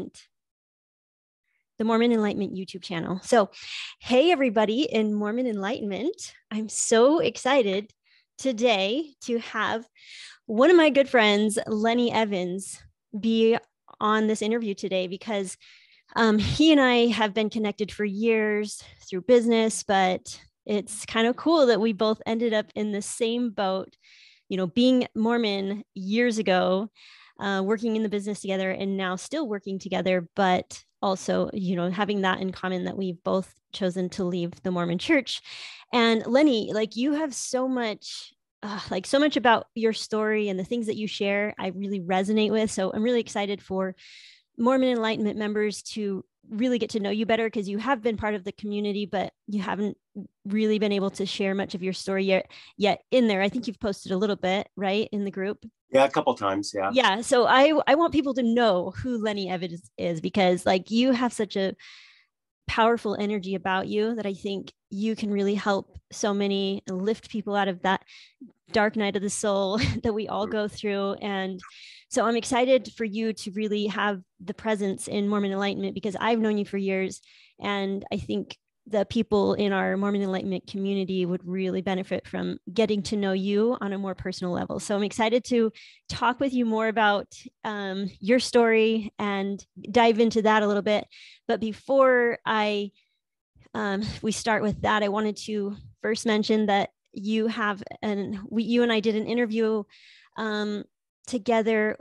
Enlightenment, the Mormon Enlightenment YouTube channel. So, hey, everybody in Mormon Enlightenment. I'm so excited today to have one of my good friends, Lenny Evans, be on this interview today because he and I have been connected for years through business, but it's kind of cool that we both ended up in the same boat, being Mormon years ago, working in the business together and now still working together, but also, having that in common that we've both chosen to leave the Mormon church. And Lenny, you have so much about your story and the things that you share, I really resonate with. So I'm really excited for Mormon Enlightenment members to really get to know you better, because you have been part of the community, but you haven't really been able to share much of your story yet in there. I think you've posted a little bit, right, in the group? Yeah, a couple times. Yeah. Yeah. So I want people to know who Lenny Evans is, because you have such a powerful energy about you that I think you can really help so many, lift people out of that dark night of the soul that we all go through. And so I'm excited for you to really have the presence in Mormon Enlightenment, because I've known you for years. And I think the people in our Mormon Enlightenment community would really benefit from getting to know you on a more personal level. So I'm excited to talk with you more about your story and dive into that a little bit. But before we start with that, I wanted to first mention that you and I did an interview together.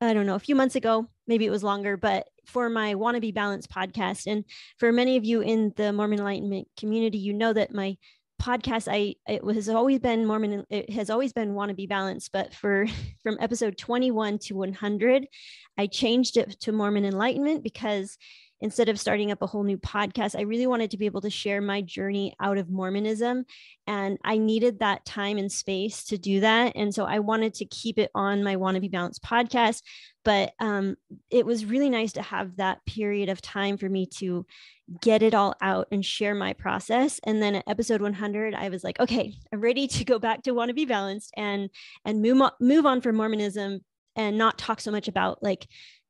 I don't know, a few months ago, maybe it was longer, but for my Wannabe Balanced podcast. And for many of you in the Mormon Enlightenment community, you know that my podcast, it has always been Wannabe Balanced, but from episode 21 to 100, I changed it to Mormon Enlightenment, because instead of starting up a whole new podcast, I really wanted to be able to share my journey out of Mormonism. And I needed that time and space to do that. And so I wanted to keep it on my Wannabe Balanced podcast. But it was really nice to have that period of time for me to get it all out and share my process. And then at episode 100, I was like, okay, I'm ready to go back to Wannabe Balanced and move on from Mormonism and not talk so much about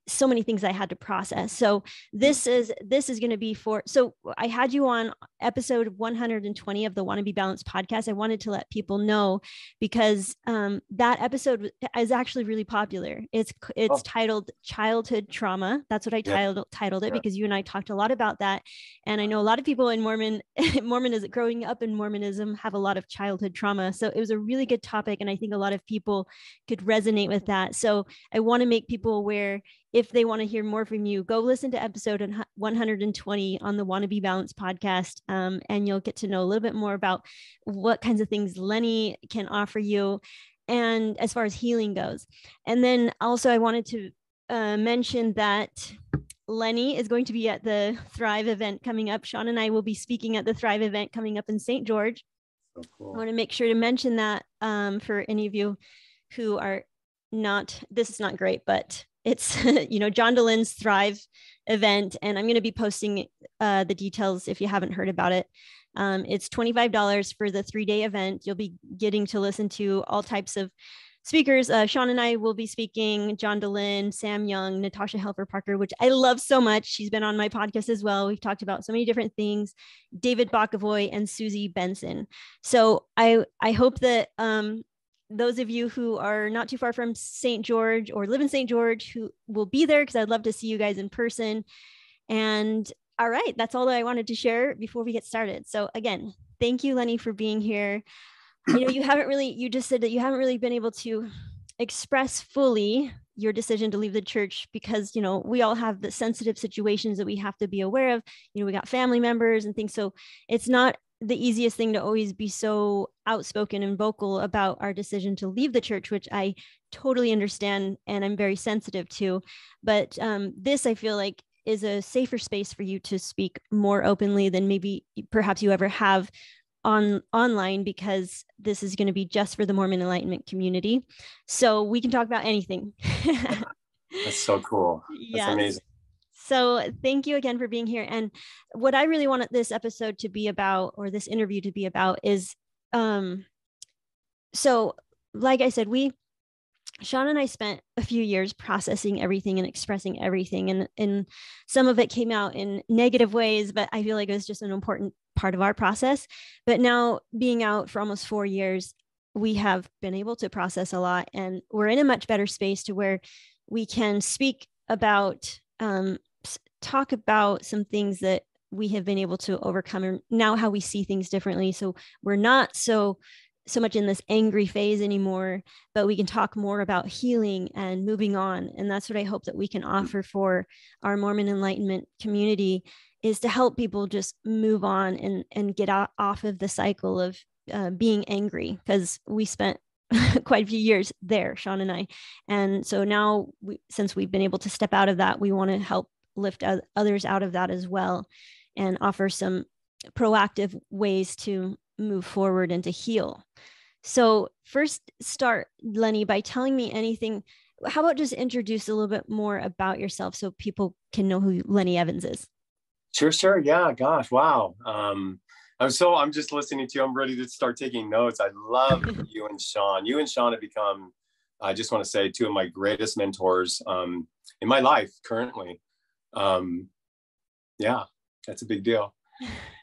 so many things I had to process. So this is going to be so I had you on episode 120 of the Wannabe Balanced podcast. I wanted to let people know, because that episode is actually really popular. It's titled Childhood Trauma. That's what I titled it, because you and I talked a lot about that. And I know a lot of people in Mormonism, growing up in Mormonism, have a lot of childhood trauma. So it was a really good topic. And I think a lot of people could resonate with that. So I want to make people aware, if they want to hear more from you, go listen to episode 120 on the Wannabe Balanced podcast, and you'll get to know a little bit more about what kinds of things Lenny can offer you, and as far as healing goes. And then also I wanted to mention that Lenny is going to be at the Thrive event coming up. Sean and I will be speaking at the Thrive event coming up in St. George. So cool. I want to make sure to mention that for any of you who are not, this is not great, but it's, John Delen's Thrive event. And I'm going to be posting the details if you haven't heard about it. It's $25 for the 3-day event. You'll be getting to listen to all types of speakers. Sean and I will be speaking, John Delen, Sam Young, Natasha Helfer Parker, which I love so much. She's been on my podcast as well. We've talked about so many different things, David Bakavoy and Susie Benson. So I hope that those of you who are not too far from St. George or live in St. George who will be there, because I'd love to see you guys in person. And all right, that's all that I wanted to share before we get started. So again, thank you, Lenny, for being here. You just said that you haven't really been able to express fully your decision to leave the church, because, we all have the sensitive situations that we have to be aware of. We got family members and things. So it's not the easiest thing to always be so outspoken and vocal about our decision to leave the church, which I totally understand and I'm very sensitive to. But this, I feel like, is a safer space for you to speak more openly than maybe perhaps you ever have online, because this is going to be just for the Mormon Enlightenment community. So we can talk about anything. That's so cool. That's amazing. So thank you again for being here. And what I really wanted this episode to be about, or this interview to be about, is, so like I said, we Sean and I spent a few years processing everything and expressing everything. And some of it came out in negative ways, but I feel like it was just an important part of our process. But now, being out for almost 4 years, we have been able to process a lot, and we're in a much better space to where we can speak about, talk about some things that we have been able to overcome, and now how we see things differently. So we're not so much in this angry phase anymore, but we can talk more about healing and moving on. And that's what I hope that we can offer for our Mormon enlightenment community, is to help people just move on and get off of the cycle of being angry, because we spent quite a few years there, Sean and I. And so now, since we've been able to step out of that, we want to help lift others out of that as well, and offer some proactive ways to move forward and to heal. So first, start, Lenny, by telling me anything. How about just introduce a little bit more about yourself so people can know who Lenny Evans is? Sure. Yeah. Gosh. Wow. I'm just listening to you. I'm ready to start taking notes. I love you and Sean. You and Sean have become, I just want to say, two of my greatest mentors in my life currently. Yeah, that's a big deal.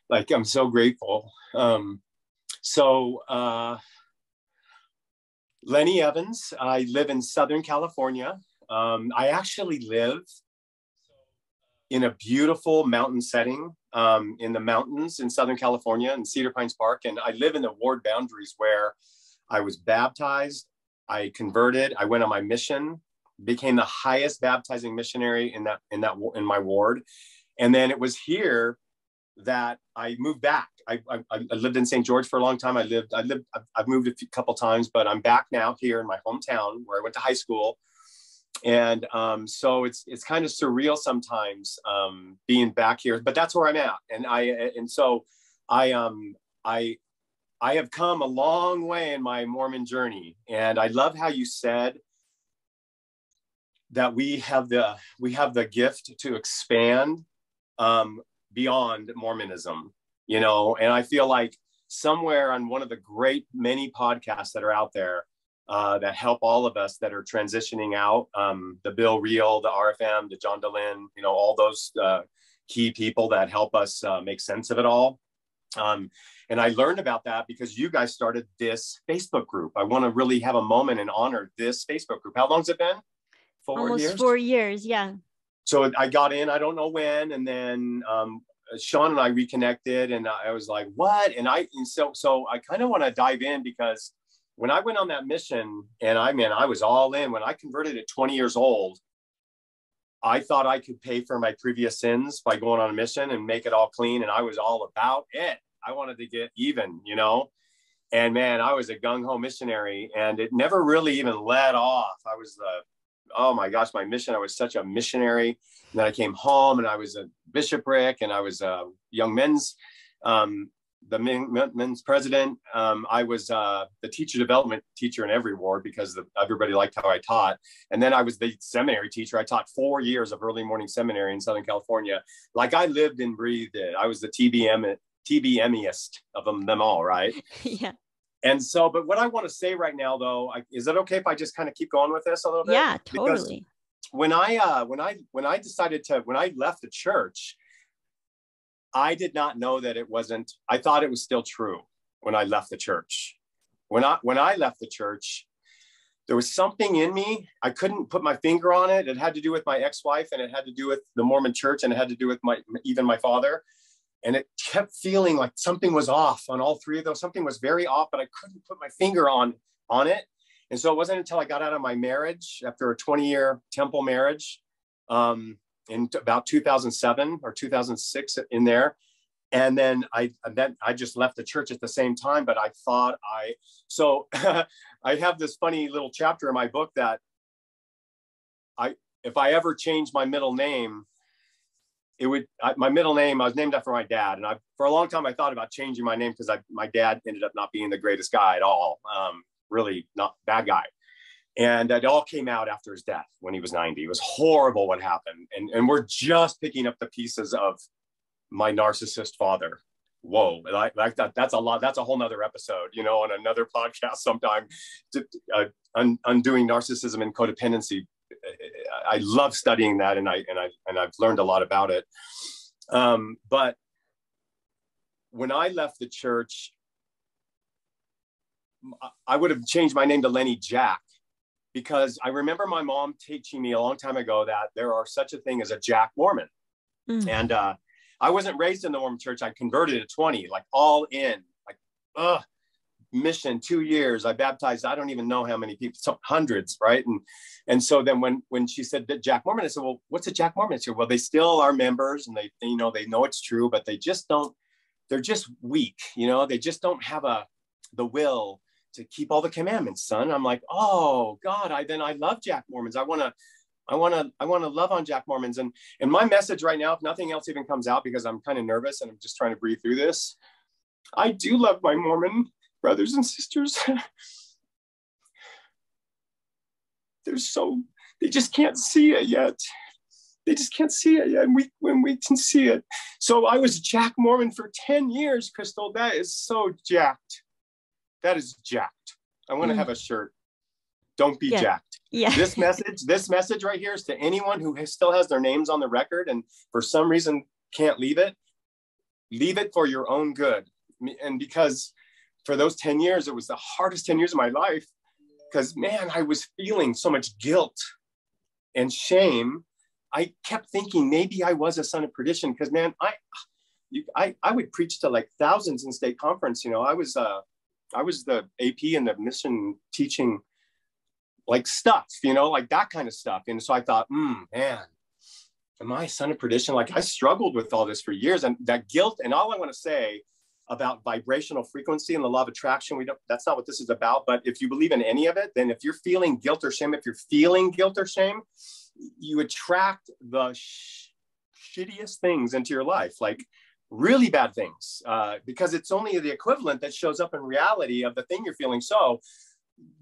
Like, I'm so grateful. Lenny Evans, I live in Southern California. I actually live in a beautiful mountain setting in the mountains in Southern California in Cedar Pines Park. And I live in the ward boundaries where I was baptized, I converted, I went on my mission, became the highest baptizing missionary in my ward. And then it was here that I moved back. I lived in St. George for a long time. I've moved a couple times, but I'm back now here in my hometown where I went to high school. And so it's kind of surreal sometimes being back here, but that's where I'm at. And I have come a long way in my Mormon journey. And I love how you said that we have the gift to expand beyond Mormonism, and I feel like somewhere on one of the great many podcasts that are out there that help all of us that are transitioning out, the Bill Reel, the RFM, the John Dehlin, all those key people that help us make sense of it all. And I learned about that because you guys started this Facebook group. I want to really have a moment and honor this Facebook group. How long's it been? 4 years? Almost 4 years, yeah. So I got in, I don't know when, and then Sean and I reconnected, and I was like, what? So I kind of want to dive in, because when I went on that mission, and I was all in. When I converted at 20 years old, I thought I could pay for my previous sins by going on a mission and make it all clean. And I was all about it. I wanted to get even, and man, I was a gung-ho missionary, and it never really even let off. I was oh my gosh, my mission. I was such a missionary. And then I came home, and I was a bishopric, and I was a young men's, the men's president. I was the teacher development teacher in every ward because everybody liked how I taught. And then I was the seminary teacher. I taught 4 years of early morning seminary in Southern California. Like, I lived and breathed it. I was the TBMiest of them all, right? Yeah. And so, but what I want to say right now, though, is it okay if I just kind of keep going with this a little bit? Yeah, totally. Because when I left the church, I did not know that it wasn't. I thought it was still true when I left the church. When I left the church, there was something in me. I couldn't put my finger on it. It had to do with my ex-wife, and it had to do with the Mormon church, and it had to do with even my father. And it kept feeling like something was off on all three of those. Something was very off, but I couldn't put my finger on it. And so it wasn't until I got out of my marriage, after a 20-year temple marriage, in about 2007 or 2006 in there. And then I just left the church at the same time, but so I have this funny little chapter in my book that if I ever changed my middle name, my middle name, I was named after my dad. And for a long time, I thought about changing my name because my dad ended up not being the greatest guy at all. Really not bad guy. And it all came out after his death when he was 90. It was horrible what happened. And we're just picking up the pieces of my narcissist father. whoa, like that, that's a lot. That's a whole nother episode, you know, on another podcast sometime. Undoing narcissism and codependency. I love studying that, and I've learned a lot about it. But when I left the church, I would have changed my name to Lenny Jack, because I remember my mom teaching me a long time ago that there are such a thing as a Jack Mormon. And I wasn't raised in the Mormon church. I converted at 20, like all in, like, mission, 2 years. I baptized, I don't even know how many people, some hundreds, right? And so then when she said that Jack Mormon, I said, well, what's a Jack Mormon? She said, well, they still are members, and they know it's true, but they just don't, they're just weak, you know, they just don't have the will to keep all the commandments, son. I'm like, oh God, I love Jack Mormons. I want to love on Jack Mormons. And my message right now, if nothing else even comes out, because I'm kind of nervous and I'm just trying to breathe through this, I do love my Mormon brothers and sisters. They just can't see it yet. They just can't see it yet. And when we can see it. So I was Jack Mormon for 10 years, Crystal. That is so jacked. That is jacked. I want to have a shirt. Don't be jacked. Yeah. This message right here is to anyone who still has their names on the record and for some reason can't leave it. Leave it for your own good. And because for those 10 years, it was the hardest 10 years of my life, because man, I was feeling so much guilt and shame. I kept thinking maybe I was a son of perdition, because man, I would preach to like thousands in state conference. You know, I was the AP in the mission teaching like stuff, you know, like that kind of stuff. And so I thought, man, am I a son of perdition? Like I struggled with all this for years, and that guilt. And all I want to say about vibrational frequency and the law of attraction, that's not what this is about. But if you believe in any of it, then if you're feeling guilt or shame, you attract the shittiest things into your life, like really bad things, because it's only the equivalent that shows up in reality of the thing you're feeling. So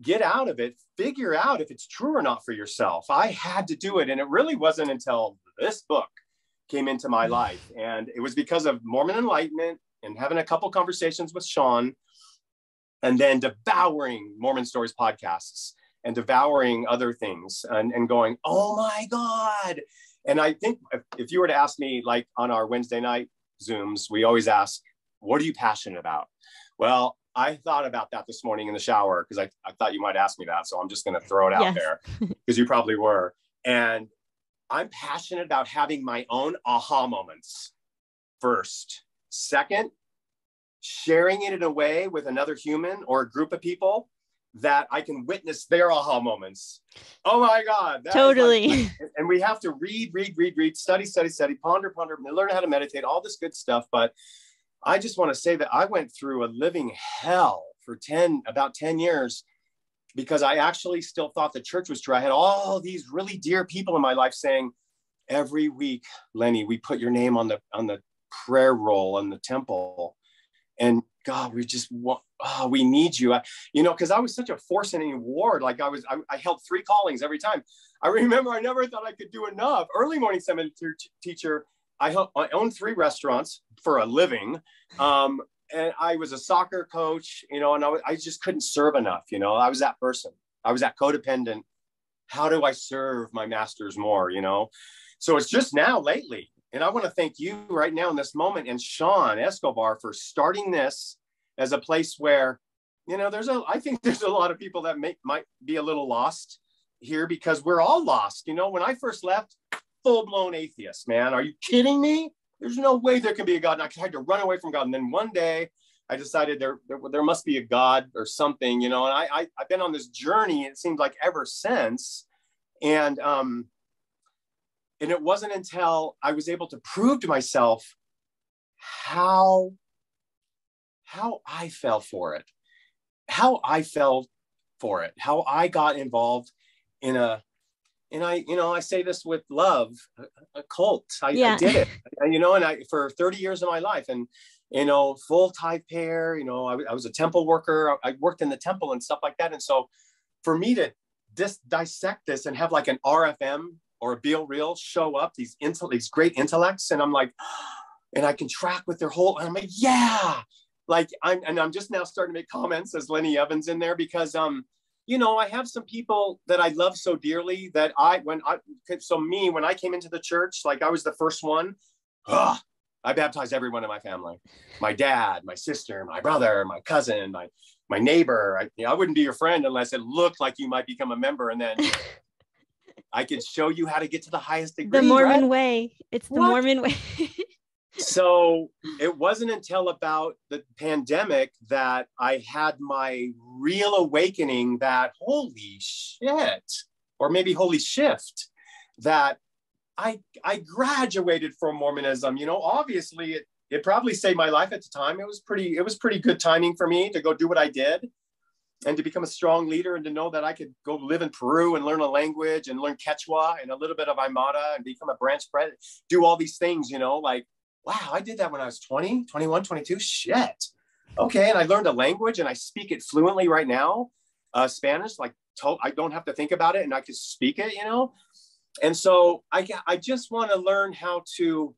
get out of it, figure out if it's true or not for yourself. I had to do it. And it really wasn't until this book came into my life. And it was because of Mormon Enlightenment and having a couple conversations with Sean, and then devouring Mormon Stories podcasts and devouring other things and going, oh my God. And I think if you were to ask me, like on our Wednesday night Zooms, we always ask, what are you passionate about? Well, I thought about that this morning in the shower, because I thought you might ask me that. So I'm just going to throw it out there, because you probably were. And I'm passionate about having my own aha moments first. Second, sharing it in a way with another human or a group of people that I can witness their aha moments. Oh my God. Totally. And we have to read, study, ponder, learn how to meditate, all this good stuff. But I just want to say that I went through a living hell for about 10 years, because I actually still thought the church was true. I had all these really dear people in my life saying, every week, Lenny, we put your name on the prayer roll in the temple. And God, we need you. Because I was such a force and a reward. Like I held 3 callings every time. I remember I never thought I could do enough. Early morning seminary teacher, I owned 3 restaurants for a living. And I was a soccer coach, and I just couldn't serve enough. I was that person. I was that codependent. How do I serve my masters more, So it's just now lately. And I want to thank you right now in this moment, and Sean Escobar, for starting this as a place where, I think there's a lot of people that might be a little lost here, because we're all lost. When I first left, full-blown atheist, man. Are you kidding me? There's no way there can be a God. And I tried to run away from God. And then one day I decided there must be a God or something, and I've been on this journey, it seems like, ever since. And it wasn't until I was able to prove to myself how I fell for it, how I got involved in I say this with love, a cult. I did it, and for 30 years of my life, and, full tithe payer, I was a temple worker. I worked in the temple and stuff like that. And so for me to dissect this and have like an RFM or a Beal Real show up, these great intellects. And I'm like, and I can track with their whole, and I'm like, yeah, like I'm just now starting to make comments as Lenny Evans in there because, you know, I have some people that I love so dearly that when I came into the church, like I was the first one, I baptized everyone in my family, my dad, my sister, my brother, my cousin, my neighbor. I wouldn't be your friend unless it looked like you might become a member. And then I could show you how to get to the highest degree. The Mormon way. It's the Mormon way. So it wasn't until about the pandemic that I had my real awakening that holy shit, or maybe holy shift, that I graduated from Mormonism. You know, obviously it probably saved my life at the time. It was pretty good timing for me to go do what I did and to become a strong leader and to know that I could go live in Peru and learn a language and learn Quechua and a little bit of Aymara and become a branch president, do all these things, you know, like, wow, I did that when I was 20, 21, 22, shit. Okay, and I learned a language and I speak it fluently right now, Spanish, like I don't have to think about it and I can speak it, you know? And so I just want to learn how to,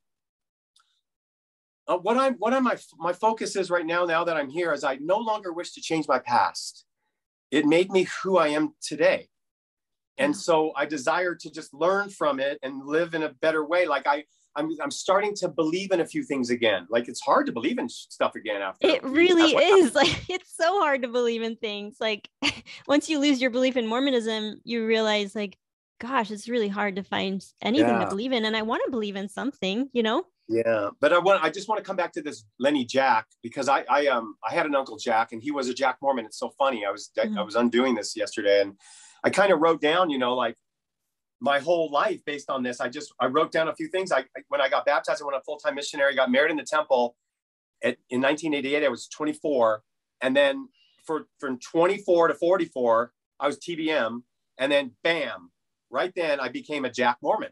my focus is right now that I'm here is I no longer wish to change my past. It made me who I am today. And so I desire to just learn from it and live in a better way. Like I'm starting to believe in a few things again. Like it's hard to believe in stuff again after. It really is. Like it's so hard to believe in things. Like once you lose your belief in Mormonism, you realize like, gosh, it's really hard to find anything to believe in. And I want to believe in something, you know? Yeah. But I just want to come back to this Lenny Jack, because I had an Uncle Jack and he was a Jack Mormon. It's so funny. I was undoing this yesterday and I kind of wrote down, you know, like my whole life based on this. I wrote down a few things. When I got baptized, I went on full-time missionary, got married in the temple in 1988. I was 24. And then from 24 to 44, I was TBM. And then bam, right then I became a Jack Mormon.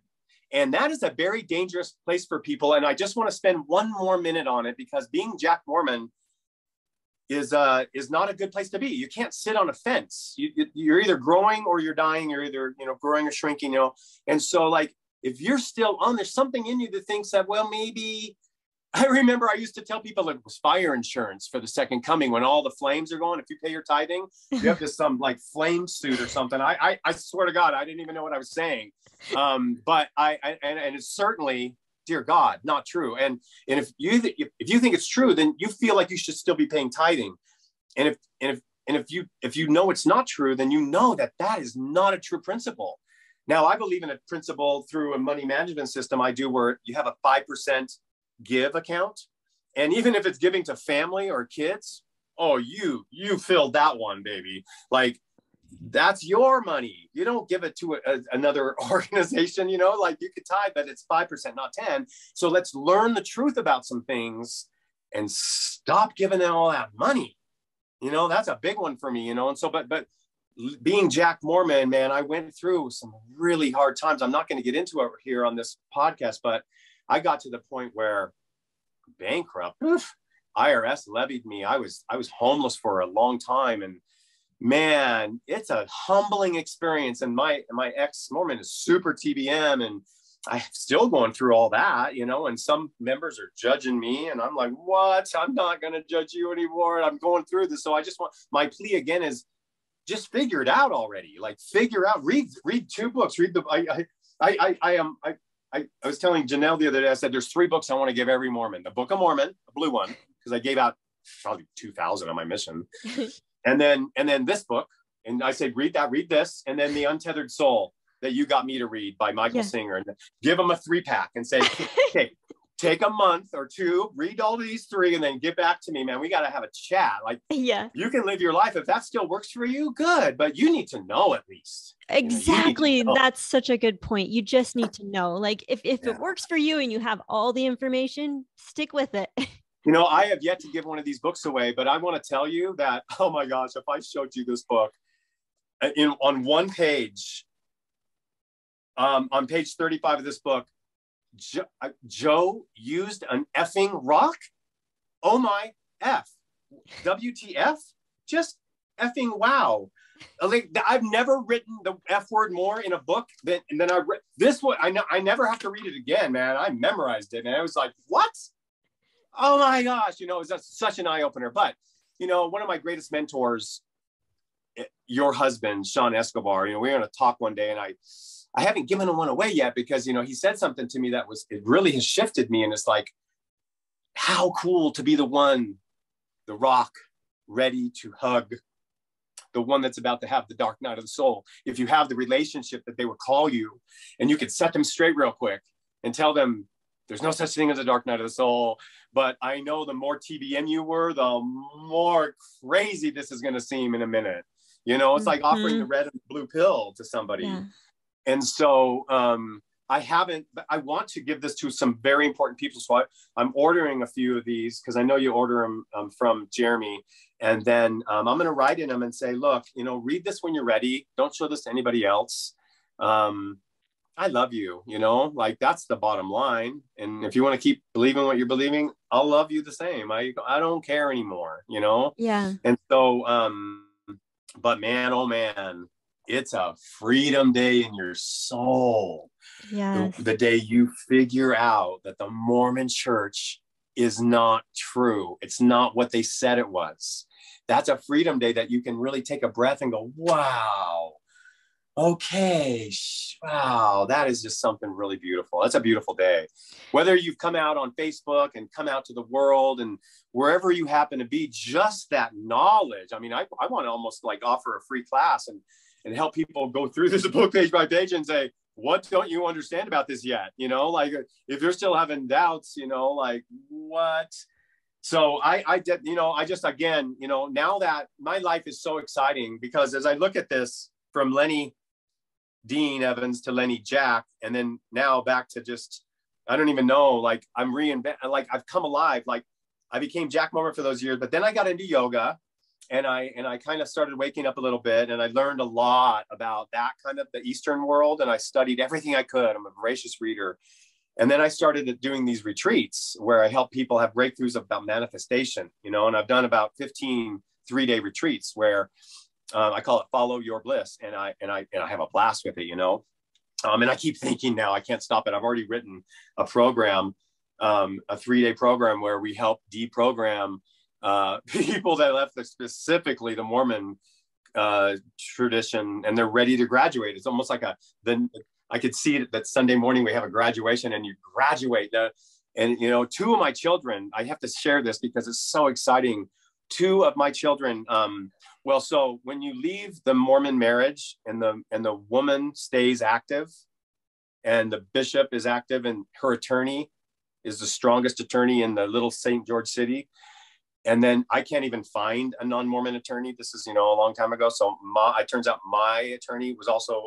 And that is a very dangerous place for people. And I just want to spend one more minute on it because being Jack Mormon is not a good place to be. You can't sit on a fence. You're either growing or you're dying. You're either, you know, growing or shrinking, you know? And so like, if you're still on, there's something in you that thinks that, well, maybe, I remember I used to tell people it was fire insurance for the second coming when all the flames are going. If you pay your tithing, you have this some like flame suit or something. I swear to God, I didn't even know what I was saying. But and it's certainly, dear God, not true. And if you think it's true, then you feel like you should still be paying tithing. And if you know it's not true, then you know that is not a true principle. Now I believe in a principle through a money management system I do where you have a 5% give account. And even if it's giving to family or kids, oh, you filled that one, baby. Like that's your money. You don't give it to another organization, you know, like you could tithe, but it's 5%, not 10. So let's learn the truth about some things and stop giving them all that money. You know, that's a big one for me, you know? And so, but being Jack Mormon, man, I went through some really hard times. I'm not going to get into it here on this podcast, but I got to the point where bankrupt, IRS levied me. I was homeless for a long time. And man, it's a humbling experience. And my ex-Mormon is super TBM and I'm still going through all that, you know, and some members are judging me and I'm like, what? I'm not going to judge you anymore. I'm going through this. So I just want, my plea again is just figure it out already. Like figure out, read 2 books, I was telling Janelle the other day, I said, there's 3 books I want to give every Mormon. The Book of Mormon, the blue one, because I gave out probably 2,000 on my mission. and then this book. And I said, read this. And then The Untethered Soul that you got me to read by Michael Singer. And give them a 3-pack and say, okay, take a month or 2, read all these 3 and then get back to me, man. We got to have a chat. Like, you can live your life. If that still works for you, good. But you need to know at least. Exactly. You know, that's such a good point. You just need to know, like, if it works for you and you have all the information, stick with it. You know, I have yet to give one of these books away, but I want to tell you that, oh my gosh, if I showed you this book on one page, on page 35 of this book, Joe used an effing rock. Oh my F. WTF? Just effing wow. Like, I've never written the F word more in a book than I read this one. I never have to read it again, man. I memorized it and I was like, what? oh my gosh, you know, it was such an eye opener. But, you know, one of my greatest mentors, your husband, Sean Escobar, you know, we were going to talk one day, and I haven't given one away yet because, you know, he said something to me that it really has shifted me. And it's like, how cool to be the rock ready to hug the one that's about to have the dark night of the soul. If you have the relationship that they would call you, and you could set them straight real quick and tell them there's no such thing as a dark night of the soul. But I know the more TBN you were, the more crazy this is going to seem in a minute. You know, it's like offering the red and blue pill to somebody. Yeah. And so I want to give this to some very important people. So I'm ordering a few of these because I know you order them from Jeremy. And then I'm going to write in them and say, look, you know, read this when you're ready. Don't show this to anybody else. I love you, you know, like that's the bottom line. And if you want to keep believing what you're believing, I'll love you the same. I don't care anymore, you know? Yeah. And so, but man, oh man, it's a freedom day in your soul. Yes. The day you figure out that the Mormon church is not true. It's not what they said it was. That's a freedom day that you can really take a breath and go, wow, okay, wow, that is just something really beautiful. That's a beautiful day. Whether you've come out on Facebook and come out to the world and wherever you happen to be, just that knowledge. I mean, I want to almost like offer a free class and help people go through this book page by page and say, what don't you understand about this yet? You know, like if you're still having doubts, you know, like what? So I did, you know, I just, again, you know, now that my life is so exciting because as I look at this from Lenny Dean Evans to Lenny Jack, and then now back to just, I don't even know, like I'm like I've come alive. Like I became Jack Mormon for those years, but then I got into yoga and I kind of started waking up a little bit, and I learned a lot about that kind of the Eastern world. And I studied everything I could. I'm a voracious reader. And then I started doing these retreats where I help people have breakthroughs about manifestation, you know, and I've done about 15 3-day retreats where I call it Follow Your Bliss. And I have a blast with it, you know. And I keep thinking now, I can't stop it. I've already written a program, a 3-day program where we help deprogram people that left specifically the Mormon tradition, and they're ready to graduate. It's almost like I could see it that Sunday morning we have a graduation and you graduate. And, you know, 2 of my children, I have to share this because it's so exciting. 2 of my children, well, so when you leave the Mormon marriage and the woman stays active and the bishop is active and her attorney is the strongest attorney in the little St. George city. And then I can't even find a non-Mormon attorney. This is, you know, a long time ago. So it turns out my attorney was also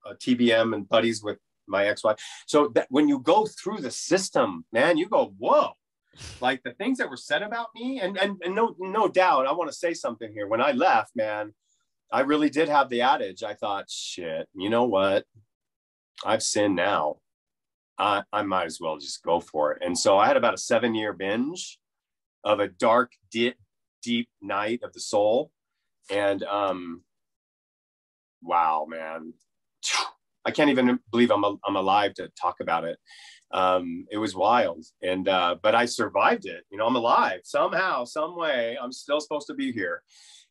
a TBM and buddies with my ex-wife. So that when you go through the system, man, you go, whoa, like the things that were said about me and no doubt, I want to say something here. When I left, man, I really did have the adage. I thought, shit, you know what? I've sinned now. I might as well just go for it. And so I had about a 7-year binge of a dark, deep night of the soul. And wow, man, I can't even believe I'm alive to talk about it. It was wild. And but I survived it. You know, I'm alive somehow, some way. I'm still supposed to be here,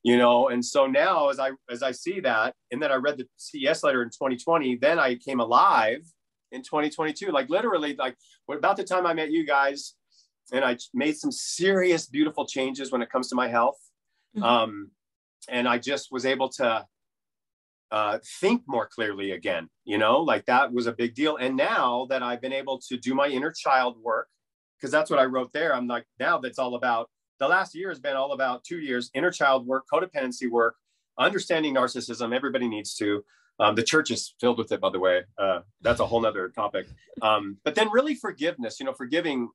you know. And so now as I see that, and then I read the CES letter in 2020, then I came alive in 2022, like literally, like about the time I met you guys. And I made some serious, beautiful changes when it comes to my health. Mm-hmm. And I just was able to think more clearly again, you know, like that was a big deal. And now that I've been able to do my inner child work, because that's what I wrote there. I'm like, now that's all about, the last year has been all about 2 years, inner child work, codependency work, understanding narcissism. Everybody needs to. The church is filled with it, by the way. That's a whole nother topic. But then really forgiveness, you know, forgiving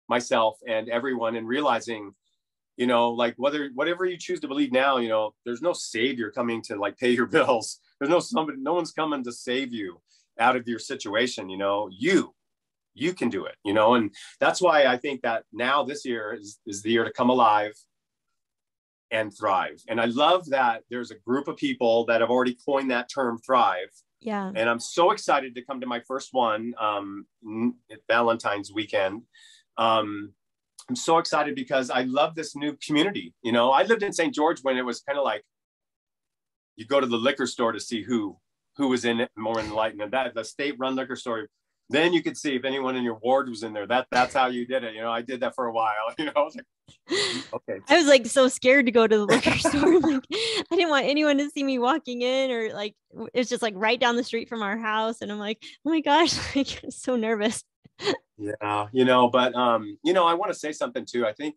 myself and everyone, and realizing, you know, like whatever you choose to believe now, you know, there's no savior coming to like pay your bills. There's no one's coming to save you out of your situation. You know, you can do it, you know, and that's why I think that now this year is the year to come alive and thrive. And I love that there's a group of people that have already coined that term, thrive. Yeah. And I'm so excited to come to my first one at Valentine's weekend. I'm so excited because I love this new community. You know, I lived in St. George when it was kind of like you go to the liquor store to see who was in it, Mormon Enlightenment, that the state-run liquor store. Then you could see if anyone in your ward was in there. That's how you did it. You know, I did that for a while. You know, I was like, okay. I was like so scared to go to the liquor store. Like, I didn't want anyone to see me walking in, or like it's just like right down the street from our house. And I'm like, oh my gosh, like I'm so nervous. Yeah, you know, but you know, I want to say something too. I think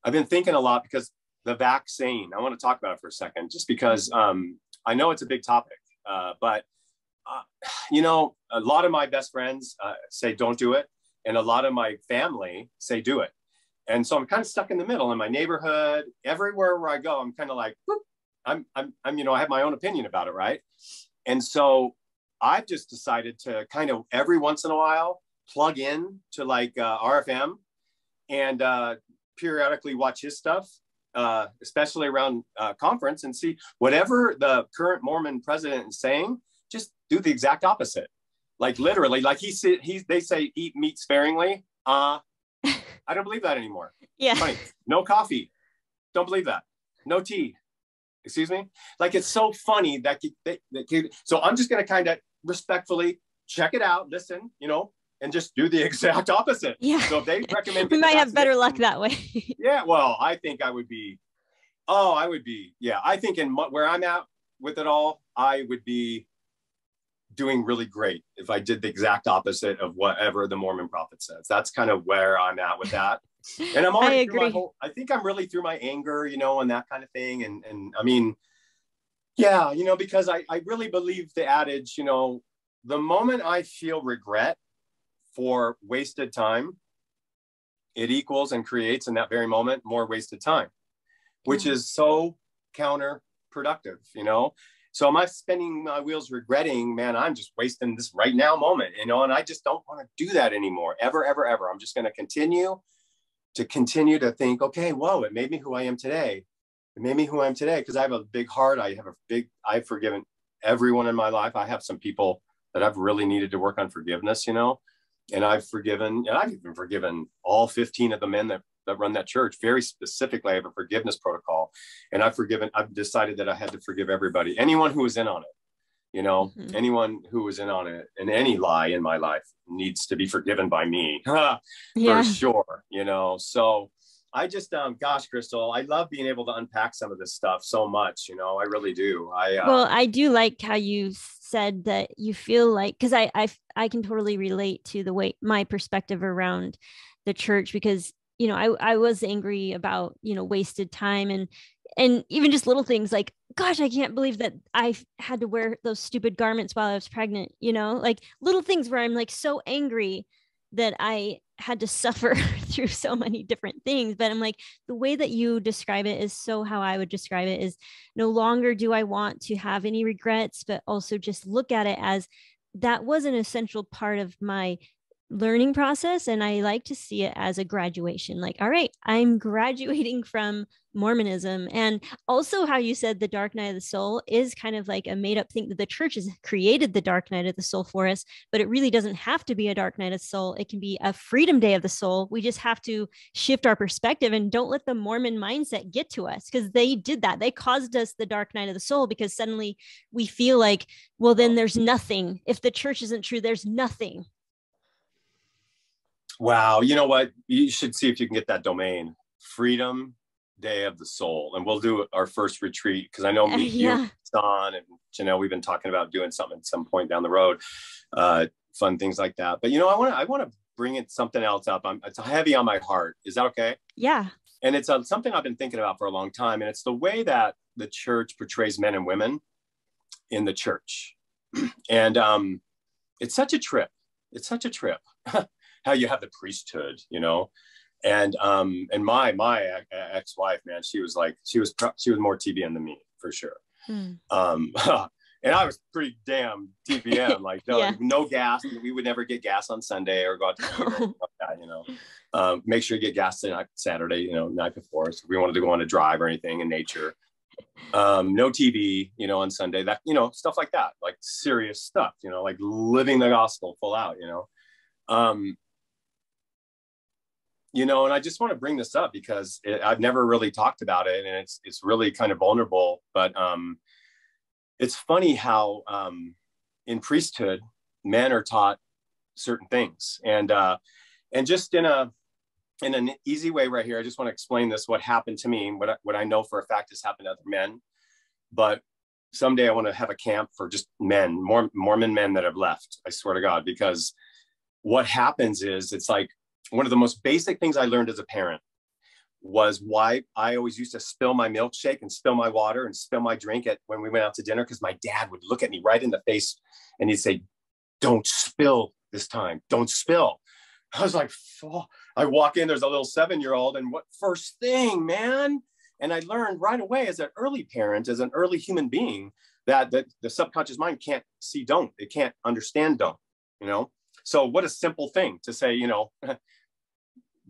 I've been thinking a lot because the vaccine. I want to talk about it for a second, just because I know it's a big topic, but you know, a lot of my best friends say don't do it, and a lot of my family say do it, and so I'm kind of stuck in the middle. In my neighborhood, everywhere where I go, I'm kind of like, whoop, I'm you know, I have my own opinion about it, right? And so I've just decided to kind of every once in a while plug in to like RFM and periodically watch his stuff, especially around conference, and see whatever the current Mormon president is saying, just do the exact opposite. Like literally, like they say eat meat sparingly. I don't believe that anymore. Yeah. Funny. No coffee. Don't believe that. No tea. Excuse me. Like, it's so funny that so I'm just going to kind of respectfully check it out, listen, you know, and just do the exact opposite. Yeah. So if they recommend, we might have better luck that way. Yeah. Well, I think I would be, yeah. I think where I'm at with it all, I would be doing really great if I did the exact opposite of whatever the Mormon prophet says. That's kind of where I'm at with that. And I'm already I think I'm really through my anger, you know, and that kind of thing. And I mean, yeah, you know, because I really believe the adage, you know, the moment I feel regret for wasted time, it equals and creates in that very moment more wasted time, which is so counterproductive, you know. So am I spinning my wheels regretting, man, I'm just wasting this right now moment, you know, and I just don't want to do that anymore, ever, ever, ever. I'm just going to continue to think, okay, whoa, it made me who I am today. It made me who I am today because I have a big heart. I've forgiven everyone in my life. I have some people that I've really needed to work on forgiveness, you know, and I've even forgiven all 15 of the men that run that church. Very specifically, I have a forgiveness protocol, and I've decided that I had to forgive everybody, anyone who was in on it, you know, anyone who was in on it, and any lie in my life needs to be forgiven by me for sure, you know. So I just, gosh, Crystal, I love being able to unpack some of this stuff so much, you know, I really do. Well, I do like how you said that you feel like, because I can totally relate to the way my perspective around the church, because you know, I was angry about, you know, wasted time and even just little things like, gosh, I can't believe that I had to wear those stupid garments while I was pregnant, you know, like little things where I'm like so angry that I had to suffer through so many different things. But I'm like, the way that you describe it is so how I would describe it is no longer do I want to have any regrets, but also just look at it as that was an essential part of my learning process. And I like to see it as a graduation, like, all right, I'm graduating from Mormonism. And also how you said the dark night of the soul is kind of like a made up thing that the church has created the dark night of the soul for us, but it really doesn't have to be a dark night of the soul. It can be a freedom day of the soul. We just have to shift our perspective and don't let the Mormon mindset get to us, because they did that. They caused us the dark night of the soul because suddenly we feel like, well, then there's nothing. If the church isn't true, there's nothing. Wow. You know what? You should see if you can get that domain, Freedom Day of the Soul. And we'll do our first retreat, because I know you, Don, and Janelle, we've been talking about doing something at some point down the road, fun things like that. But, you know, I want to bring it something else up. It's heavy on my heart. Is that okay? Yeah. And it's something I've been thinking about for a long time. And it's the way that the church portrays men and women in the church. And it's such a trip. It's such a trip. How you have the priesthood, you know, and my ex-wife, man, she was more TBN than me for sure. And I was pretty damn TBN, like no gas. We would never get gas on Sunday or go out to eat or like that, you know. Make sure you get gas the Saturday, you know, night before. So if we wanted to go on a drive or anything in nature. No TV, you know, on Sunday, that, you know, stuff like that, like serious stuff, you know, like living the gospel full out, you know. you know, and I just want to bring this up because I've never really talked about it, and it's really kind of vulnerable. But it's funny how in priesthood, men are taught certain things, and just in an easy way right here, I just want to explain this, what happened to me, what I know for a fact has happened to other men. But someday I want to have a camp for just men, Mormon men that have left, I swear to God, because what happens is, it's like one of the most basic things I learned as a parent was why I always used to spill my milkshake and spill my water and spill my drink when we went out to dinner, because my dad would look at me right in the face and he'd say, "Don't spill this time, don't spill." I was like, oh. I walk in, there's a little 7-year-old, and what first thing, man? And I learned right away as an early parent, as an early human being, that the subconscious mind can't see don't, it can't understand don't, you know? So what a simple thing to say, you know,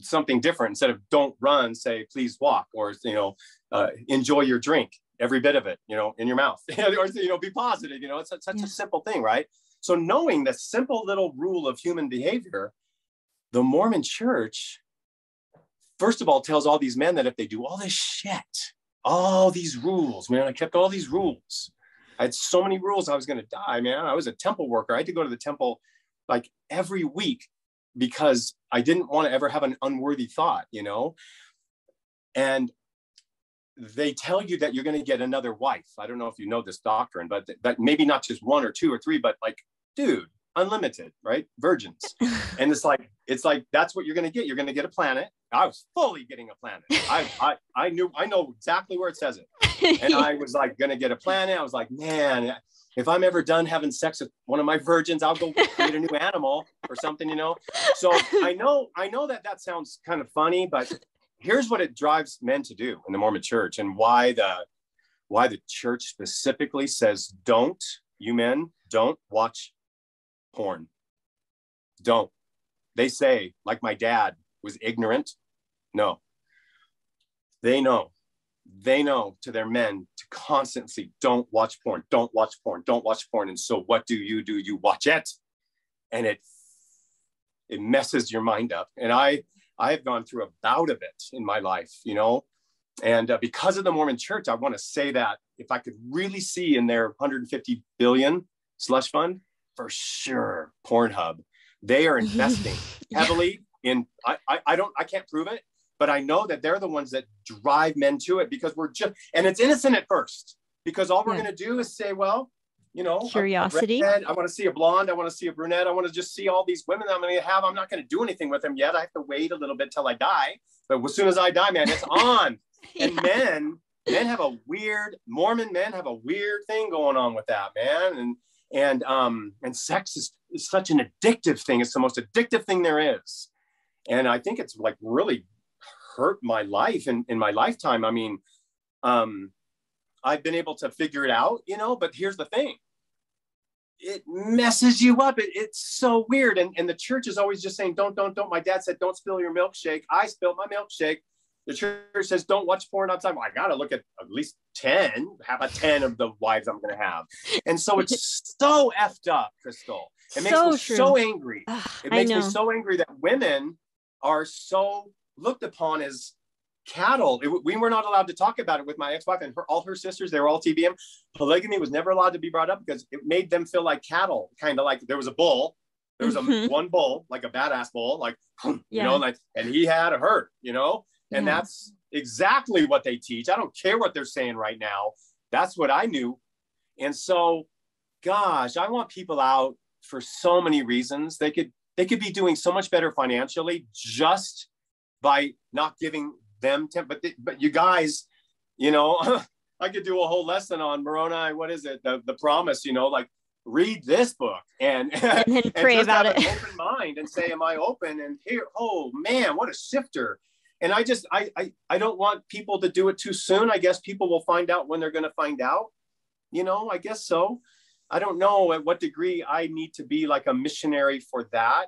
something different. Instead of "don't run," say "please walk," or, you know, enjoy your drink, every bit of it, you know, in your mouth, or, you know, be positive, you know, it's such a simple thing, right? So knowing the simple little rule of human behavior, the Mormon church, first of all, tells all these men that if they do all this shit, all these rules, man, I kept all these rules. I had so many rules, I was going to die, man. I was a temple worker. I had to go to the temple like every week because I didn't want to ever have an unworthy thought, you know? And they tell you that you're going to get another wife. I don't know if you know this doctrine, but that maybe not just 1 or 2 or 3, but like, dude, unlimited, right? Virgins. And it's like, that's what you're going to get. You're going to get a planet. I was fully getting a planet. I know exactly where it says it. And I was like, going to get a planet. I was like, man, if I'm ever done having sex with one of my virgins, I'll go create a new animal or something, you know? So I know that sounds kind of funny, but here's what it drives men to do in the Mormon church, and why the church specifically says, you men, don't watch porn. Don't. They say, like my dad was ignorant. No. They know to their men to constantly, don't watch porn, don't watch porn, don't watch porn. And so what do? You watch it, and it messes your mind up. And I have gone through a bout of it in my life, you know, and because of the Mormon church, I want to say that if I could really see in their 150 billion slush fund, for sure, Pornhub, they are investing heavily in, I can't prove it, but I know that they're the ones that drive men to it, because and it's innocent at first, because all we're going to do is say, well, you know, curiosity. I want to see a blonde. I want to see a brunette. I want to just see all these women that I'm going to have. I'm not going to do anything with them yet. I have to wait a little bit till I die. But as soon as I die, man, it's on. And men have a weird, Mormon men have a weird thing going on with that, man. And sex is such an addictive thing. It's the most addictive thing there is. And I think it's like really hurt my life in my lifetime. I mean, I've been able to figure it out, you know, but here's the thing. It messes you up. It's so weird. And the church is always just saying, don't. My dad said, don't spill your milkshake. I spilled my milkshake. The church says, don't watch porn outside. Well, I got to look at least 10, how about 10 of the wives I'm going to have. And so it's so effed up, Crystal. It makes me so angry. It makes me so angry that women are so looked upon as cattle. We were not allowed to talk about it with my ex-wife and all her sisters. They were all TBM. Polygamy was never allowed to be brought up because it made them feel like cattle, kind of like there was a bull. There was one bull, like a badass bull, like, you know, like, and he had a herd, you know, and that's exactly what they teach. I don't care what they're saying right now. That's what I knew. And so, gosh, I want people out for so many reasons. They could be doing so much better financially just by not giving them but you guys, you know, I could do a whole lesson on Moroni, what is it, the promise, you know, like read this book and then pray just about have it. an open mind and say, am I open? And here, oh man, what a shifter. And I don't want people to do it too soon. I guess people will find out when they're going to find out, you know, I guess so. I don't know at what degree I need to be like a missionary for that.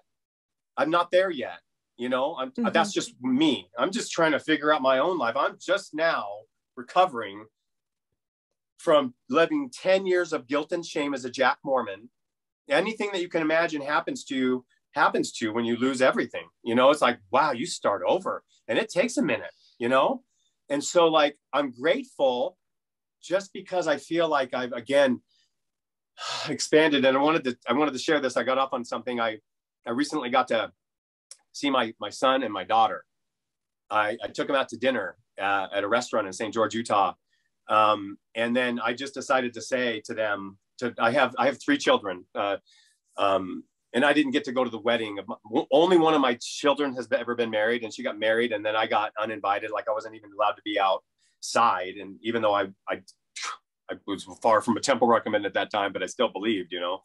I'm not there yet. You know, that's just me. I'm just trying to figure out my own life. I'm just now recovering from living 10 years of guilt and shame as a Jack Mormon. Anything that you can imagine happens to you, happens to you when you lose everything. You know, it's like, wow, you start over, and it takes a minute, you know? And so like, I'm grateful just because I feel like I've, again, expanded. And I wanted to share this. I got off on something. I recently got to see my son and my daughter. I took them out to dinner at a restaurant in St. George, Utah. And then I just decided to say to them, I have 3 children. And I didn't get to go to the wedding. Only one of my children has ever been married, and she got married, and then I got uninvited. Like I wasn't even allowed to be outside. And even though I was far from a temple recommend at that time, but I still believed, you know.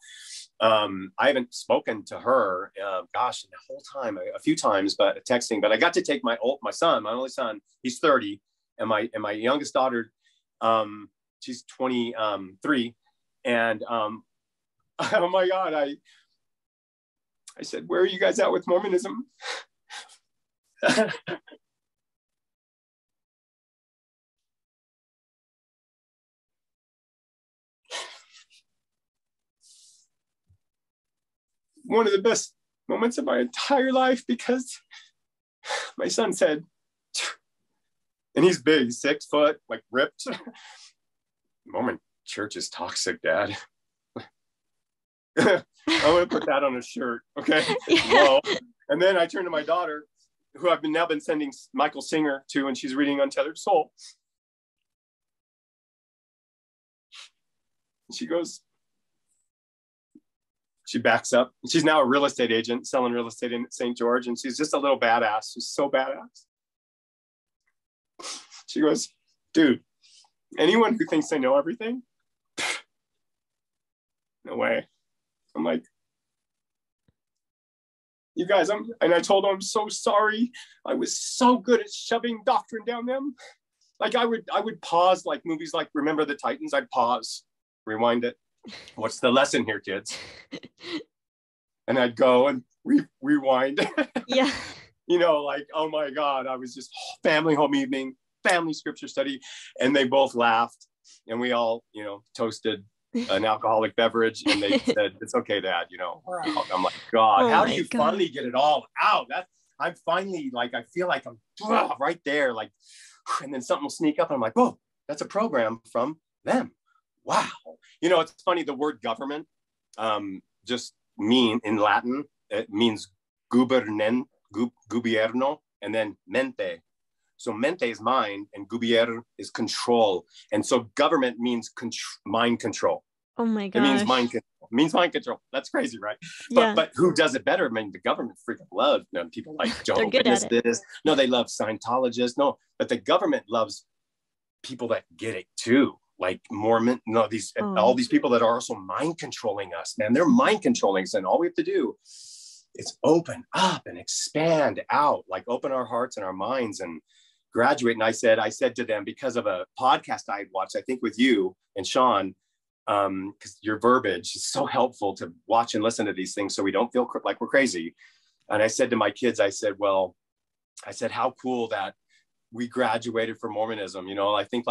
I haven't spoken to her, gosh, the whole time, a few times, but texting. But I got to take my son, my only son. He's 30, and my youngest daughter, she's 23, and oh my God, I said, where are you guys at with Mormonism? One of the best moments of my entire life, because my son said, and he's big, he's 6 foot, like ripped. Mormon church is toxic, Dad. I want to put that on a shirt, okay? Yeah. Whoa. And then I turned to my daughter, who I've now been sending Michael Singer to, and she's reading Untethered Soul. And she goes, she backs up. She's now a real estate agent, selling real estate in St. George, and she's just a little badass. She's so badass. She goes, dude, anyone who thinks they know everything, no way. I'm like, you guys, and I told them, I'm so sorry. I was so good at shoving doctrine down them. Like I would pause, like movies like Remember the Titans. I'd pause, rewind it. What's the lesson here, kids? And I'd go and rewind. Yeah. You know, like, oh my God, I was just family home evening, family scripture study. And they both laughed, and we all, you know, toasted an alcoholic beverage, and they said, it's okay, Dad, you know, we're out. I'm like, God, how do you finally get it all out? I'm finally, like, I feel like I'm right there, like, and then something will sneak up, and I'm like, oh, that's a program from them. Wow. You know, it's funny, the word government just in Latin, it means gubierno, and then mente. So mente is mind, and gubier is control. And so government means mind control. Oh my gosh. It means mind control. It means mind control. That's crazy, right? Yeah. But who does it better? I mean, the government freaking loves people like Jehovah's Witnesses. No, they love Scientologists. No, but the government loves people that get it too. Like Mormon, all these people that are also mind controlling us, man. They're mind controlling us, and all we have to do is open up and expand out, like open our hearts and our minds and graduate. And I said to them, because of a podcast I had watched, I think with you and Sean, because your verbiage is so helpful to watch and listen to these things so we don't feel like we're crazy. And I said to my kids, I said, how cool that we graduated from Mormonism. You know, I think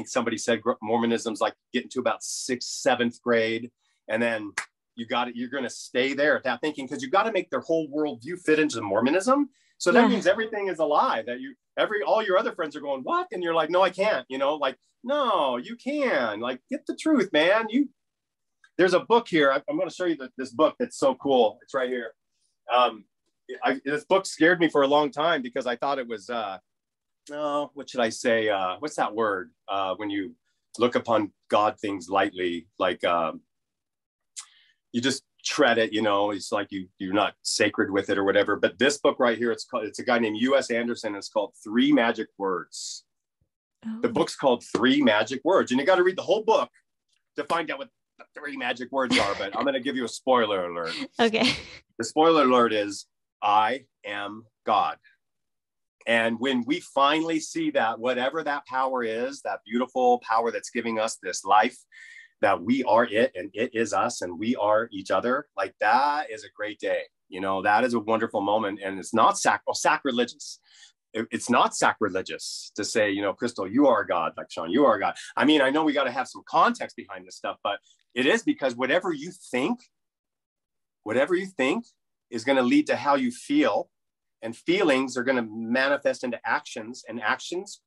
somebody said Mormonism's like getting to about 6th, 7th grade. And then you're going to stay there at that thinking, because you got to make their whole worldview fit into Mormonism. So that means everything is a lie, that all your other friends are going, what? And you're like, no, I can't, you know, like, no, you can, like, get the truth, man. There's a book here. I'm going to show you this book that's so cool. It's right here. This book scared me for a long time because I thought it was, what should I say? What's that word? When you look upon God things lightly, like you just tread it, you know, it's like you're not sacred with it or whatever. But this book right here, it's a guy named U.S. Anderson. It's called 3 Magic Words. Oh. The book's called 3 Magic Words, and you got to read the whole book to find out what the 3 magic words are. But I'm going to give you a spoiler alert. Okay. The spoiler alert is, I am God. And when we finally see that, whatever that power is, that beautiful power that's giving us this life, that we are it and it is us and we are each other, like that is a great day. You know, that is a wonderful moment. And it's not sacrilegious. It's not sacrilegious to say, you know, Crystal, you are God, like Sean, you are God. I mean, I know we got to have some context behind this stuff, but it is because whatever you think is going to lead to how you feel, and feelings are going to manifest into actions, and actions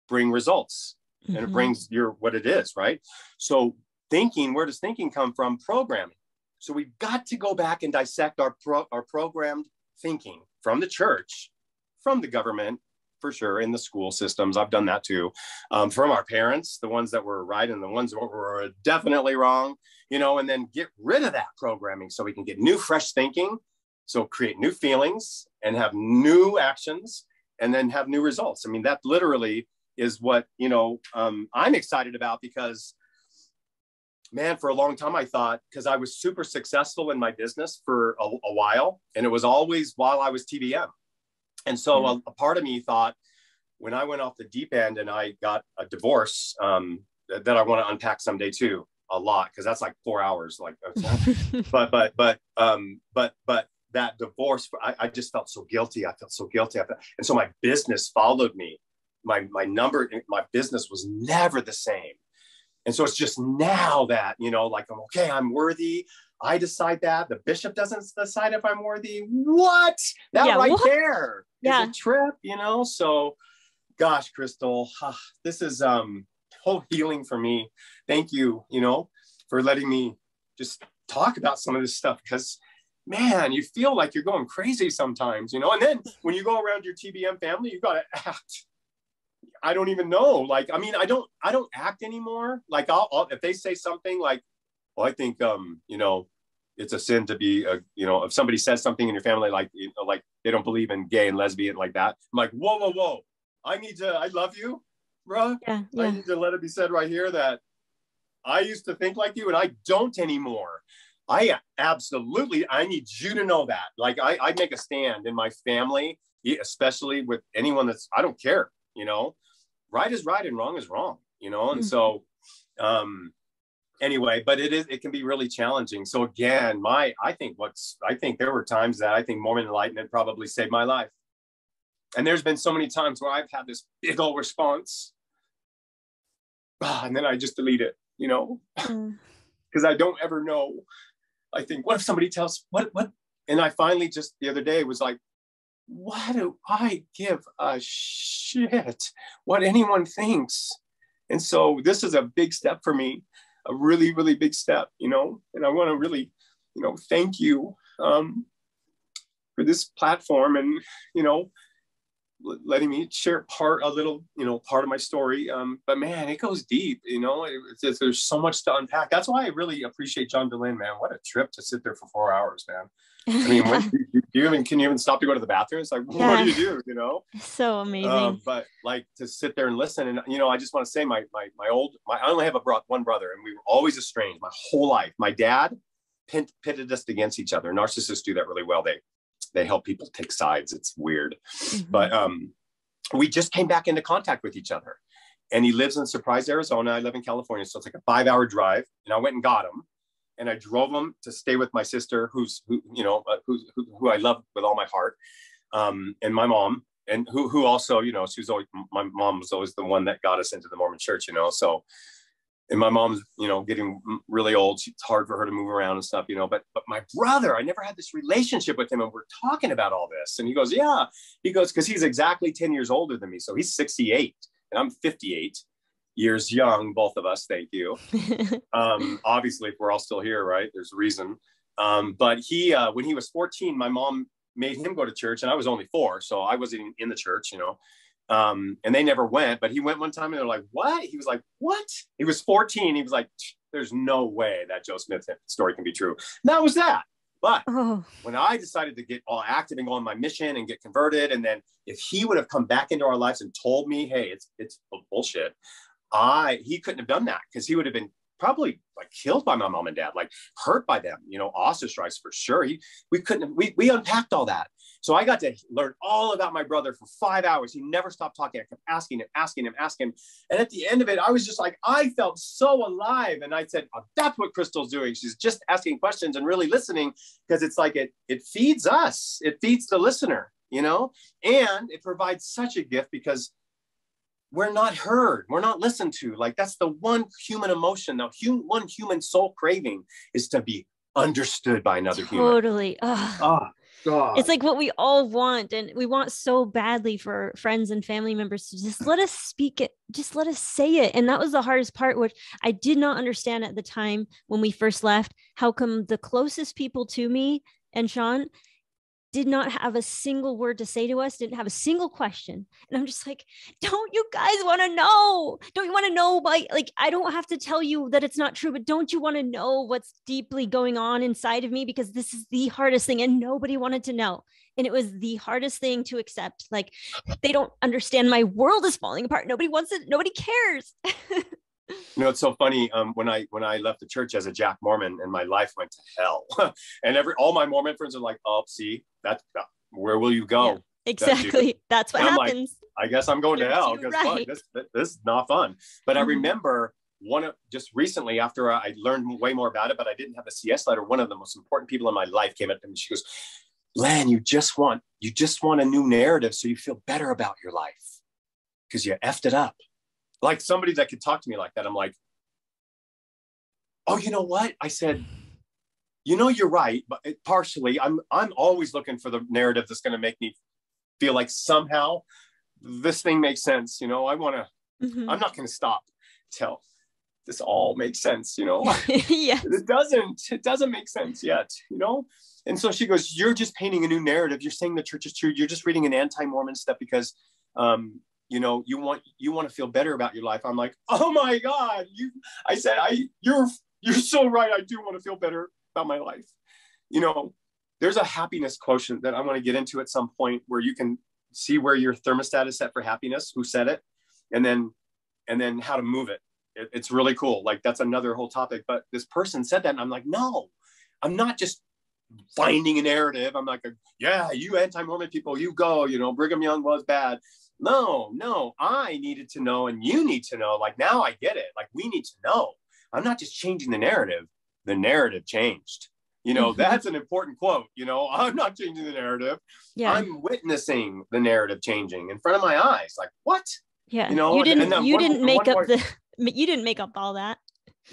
bring results, and it brings what it is, right? So thinking, where does thinking come from? Programming. So we've got to go back and dissect our programmed thinking from the church, from the government, for sure, in the school systems. I've done that too. From our parents, the ones that were right and the ones that were definitely wrong, you know, and then get rid of that programming so we can get new, fresh thinking. So create new feelings and have new actions and then have new results. I mean, that literally is what, you know, I'm excited about, because man, for a long time, I thought, because I was super successful in my business for a while, and it was always while I was TBM. And so a part of me thought, when I went off the deep end and I got a divorce, that I want to unpack someday too, a lot, because that's like 4 hours. Like, but that divorce, I just felt so guilty. I felt so guilty. And so my business followed me. My business was never the same. And so it's just now that, you know, like, okay, I'm worthy. I decide that. The bishop doesn't decide if I'm worthy. What? That there is a trip, you know? So, gosh, Crystal, this is whole healing for me. Thank you, you know, for letting me just talk about some of this stuff, because, man, you feel like you're going crazy sometimes, you know? And then when you go around your TBM family, you got to act. I don't even know. Like, I mean, I don't act anymore. Like, I'll if they say something like, well, I think, you know, it's a sin to be, you know, if somebody says something in your family, like, you know, like they don't believe in gay and lesbian like that. I'm like, whoa. I love you, bro. I need to let it be said right here that I used to think like you and I don't anymore. I need you to know that. Like, I make a stand in my family, especially with anyone that's, I don't care, you know, right is right and wrong is wrong, you know? And so, anyway, but it can be really challenging. So again, I think there were times that I think Mormon enlightenment probably saved my life. And there's been so many times where I've had this big old response, and then I just delete it, you know, because I don't ever know. I think, what if somebody tells what? And I finally just the other day was like, why do I give a shit what anyone thinks? And so this is a big step for me, a really, really big step, you know, and I want to really, you know, thank you for this platform and, you know, letting me share a little, you know, part of my story. But man, it goes deep, you know, there's so much to unpack. That's why I really appreciate John DeLynn, man. What a trip to sit there for 4 hours, man. I mean, can you even stop to go to the bathroom? It's like, what do? You know? So amazing. But like to sit there and listen. And, you know, I just want to say I only have one brother, and we were always estranged my whole life. My dad pitted us against each other. Narcissists do that really well. They help people take sides. It's weird. But we just came back into contact with each other. And he lives in Surprise, Arizona. I live in California. So it's like a 5-hour drive. And I went and got him. And I drove him to stay with my sister, who I love with all my heart, and my mom, and who also, you know, my mom was always the one that got us into the Mormon church, you know. So, and my mom's, you know, getting really old. It's hard for her to move around and stuff, you know. But my brother, I never had this relationship with him, and we're talking about all this. And he goes, because he's exactly 10 years older than me, so he's 68, and I'm 58. Years young, both of us. Thank you. Obviously, if we're all still here, right? There's a reason. But he, when he was 14, my mom made him go to church, and I was only 4, so I wasn't in the church, you know. And they never went, but he went one time, and they're like, "What?" He was like, "What?" He was 14. He was like, "There's no way that Joe Smith story can be true." And that was that. But when I decided to get all active and go on my mission and get converted, and then if he would have come back into our lives and told me, "Hey, it's bullshit," he couldn't have done that, because he would have been probably like killed by my mom and dad, like hurt by them, you know, ostracized for sure. We unpacked all that. So I got to learn all about my brother for 5 hours. He never stopped talking. I kept asking him. And at the end of it, I was just like, I felt so alive. And I said, that's what Crystal's doing. She's just asking questions and really listening, because it's like it feeds us. It feeds the listener, you know, and it provides such a gift, because we're not heard. We're not listened to. Like, that's the one human emotion. Now, one human soul craving is to be understood by another human. Totally. Oh, God. It's like what we all want. And we want so badly for friends and family members to just let us speak it. Just let us say it. And that was the hardest part, which I did not understand at the time when we first left. How come the closest people to me and Sean did not have a single word to say to us, didn't have a single question. And I'm just like, don't you guys want to know? Don't you want to know? Like, I don't have to tell you that it's not true, but don't you want to know what's deeply going on inside of me? Because this is the hardest thing, and nobody wanted to know. And it was the hardest thing to accept. Like, they don't understand, my world is falling apart. Nobody wants it. Nobody cares. You know, it's so funny. When I left the church as a Jack Mormon, and my life went to hell, and all my Mormon friends are like, "Oh, see, that's where will you go?" Yeah, exactly. That's what happens. Like, I guess I'm going to hell because right. this is not fun. But I remember just recently, after I learned way more about it, but I didn't have a CS letter. One of the most important people in my life came up to me. She goes, "Len, you just want a new narrative so you feel better about your life because you effed it up." Like somebody that could talk to me like that. I'm like, oh, you know what? I said, you know, you're right, but partially I'm always looking for the narrative that's going to make me feel like somehow this thing makes sense. You know, I'm not going to stop till this all makes sense, you know. Yeah. It doesn't make sense yet, you know? And so she goes, you're just painting a new narrative. You're saying the church is true. You're just reading an anti-Mormon stuff because, you know, you want to feel better about your life. I'm like, oh my God, you're so right. I do want to feel better about my life. You know, there's a happiness quotient that I want to get into at some point where you can see where your thermostat is set for happiness, who said it, and then how to move it. It's really cool. Like that's another whole topic. But this person said that, and I'm like, no, I'm not just finding a narrative. I'm like, yeah, you anti-Mormon people, you go. You know, Brigham Young was bad. No, I needed to know, and you need to know. Like, now I get it. Like, we need to know. I'm not just changing the narrative. The narrative changed. You know, that's an important quote. You know, I'm not changing the narrative. Yeah. I'm witnessing the narrative changing in front of my eyes. Like, what? Yeah. You know, you didn't make up all that.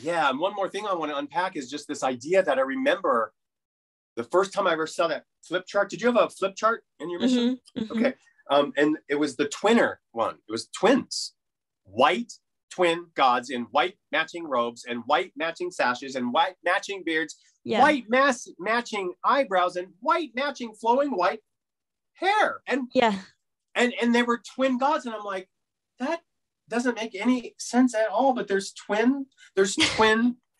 Yeah. And one more thing I want to unpack is just this idea that I remember the first time I ever saw that flip chart. Did you have a flip chart in your mission? Mm-hmm. Okay. And it was the twinner one. It was twins, white twin gods in white matching robes and white matching sashes and white matching beards, white matching eyebrows and white matching flowing white hair. And and they were twin gods. And I'm like, that doesn't make any sense at all. But there's twin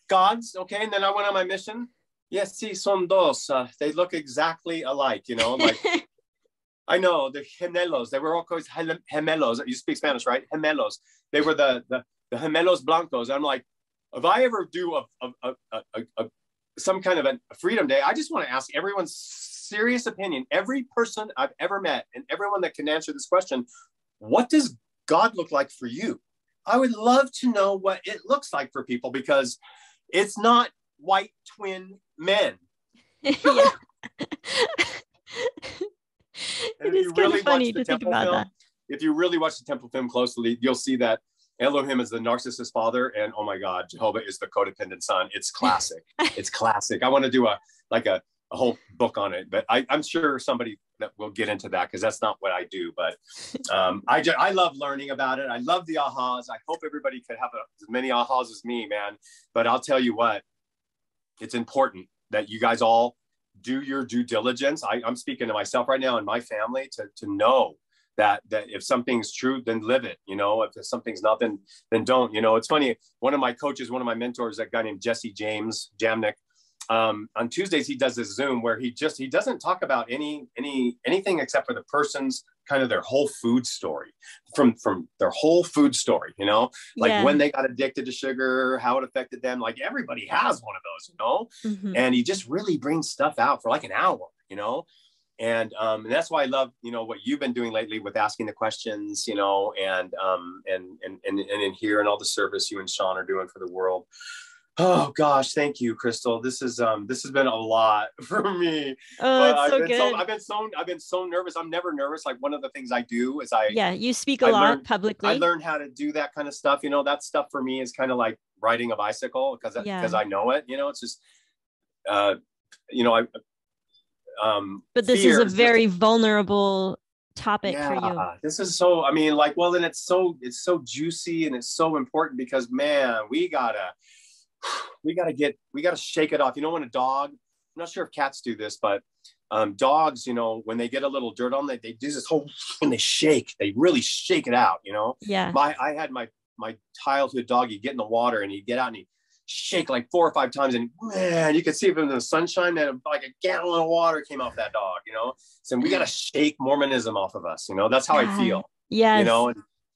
gods. Okay. And then I went on my mission. Yes, sí, son dos. They look exactly alike, you know, like I know the gemelos. They were all called gemelos. You speak Spanish, right? Gemelos. They were the gemelos blancos. I'm like, if I ever do some kind of a Freedom Day, I just want to ask everyone's serious opinion. Every person I've ever met and everyone that can answer this question: what does God look like for you? I would love to know what it looks like for people because it's not white twin men. Yeah. It is kind of funny to think about that. If you really watch the temple film closely, you'll see that Elohim is the narcissist father, and oh my God, Jehovah is the codependent son. It's classic. It's classic. I want to do a whole book on it, but I'm sure somebody that will get into that because that's not what I do. But I love learning about it. I love the ahas. I hope everybody could have as many ahas as me, man. But I'll tell you what, it's important that you guys all do your due diligence. I'm speaking to myself right now and my family to know that if something's true, then live it. You know, if something's not, then don't. You know, it's funny. One of my coaches, one of my mentors, that guy named Jesse James Jamnick, on Tuesdays he does this Zoom where he doesn't talk about anything except for the person's kind of their whole food story, from their whole food story. You know, like when they got addicted to sugar, how it affected them. Like everybody has one of those, you know. Mm-hmm. And he just really brings stuff out for like an hour, you know. And that's why I love, you know, what you've been doing lately with asking the questions, you know, and in here and all the service you and Sean are doing for the world. Oh gosh, thank you, Crystal. This has been a lot for me. Oh, it's so good. I've been so nervous. I'm never nervous. Like one of the things I do is you speak a lot publicly. I learned how to do that kind of stuff. You know, that stuff for me is kind of like riding a bicycle because I know it. You know, it's just you know, but this is a very vulnerable topic for you. This is so, I mean, like, well, then it's so juicy and it's so important because, man, we gotta shake it off. You know, when a dog, I'm not sure if cats do this, but dogs, you know, when they get a little dirt on them, they do this whole, and they really shake it out, you know? Yeah. I had my childhood dog, he'd get in the water and he'd get out and he'd shake like 4 or 5 times, and man, you could see it in the sunshine, and like a gallon of water came off that dog, you know? So we got to shake Mormonism off of us, you know? That's how I feel. Yes. You know,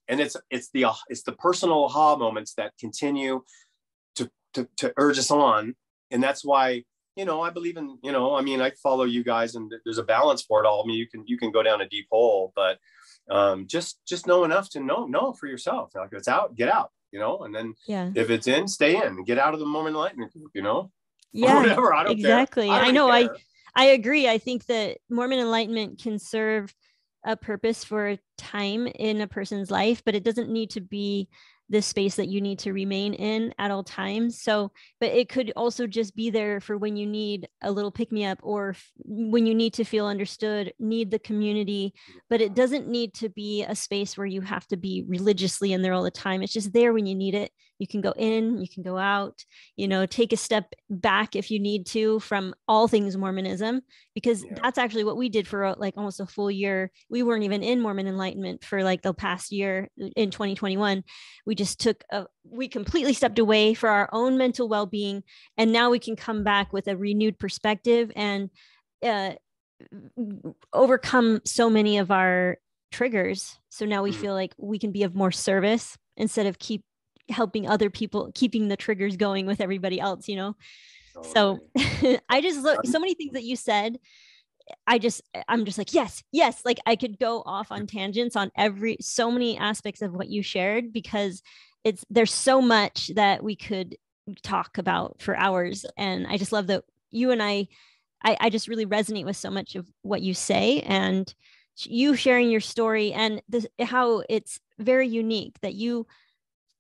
and it's the personal aha moments that continue to urge us on. And that's why, you know, I believe in, you know, I mean, I follow you guys and there's a balance for it all. I mean, you can go down a deep hole, but just know enough to know for yourself. Like, if it's out, get out, you know, and then if it's in, stay in and get out of the Mormon Enlightenment group, you know, or whatever. I don't exactly. care. I know. I agree. I think that Mormon enlightenment can serve a purpose for a time in a person's life, but it doesn't need to be this space that you need to remain in at all times. So, but it could also just be there for when you need a little pick me up, or when you need to feel understood, need the community, but it doesn't need to be a space where you have to be religiously in there all the time. It's just there when you need it. You can go in, you can go out, you know, take a step back if you need to from all things Mormonism, because that's actually what we did for like almost a full year. We weren't even in Mormon enlightenment for like the past year in 2021. We just we completely stepped away for our own mental well-being. And now we can come back with a renewed perspective and overcome so many of our triggers. So now we feel like we can be of more service instead of helping other people, keeping the triggers going with everybody else, you know? So I just look, so many things that you said, I'm just like, yes. Like I could go off on tangents on so many aspects of what you shared, because there's so much that we could talk about for hours. And I just love that you and I just really resonate with so much of what you say, and you sharing your story, and how it's very unique that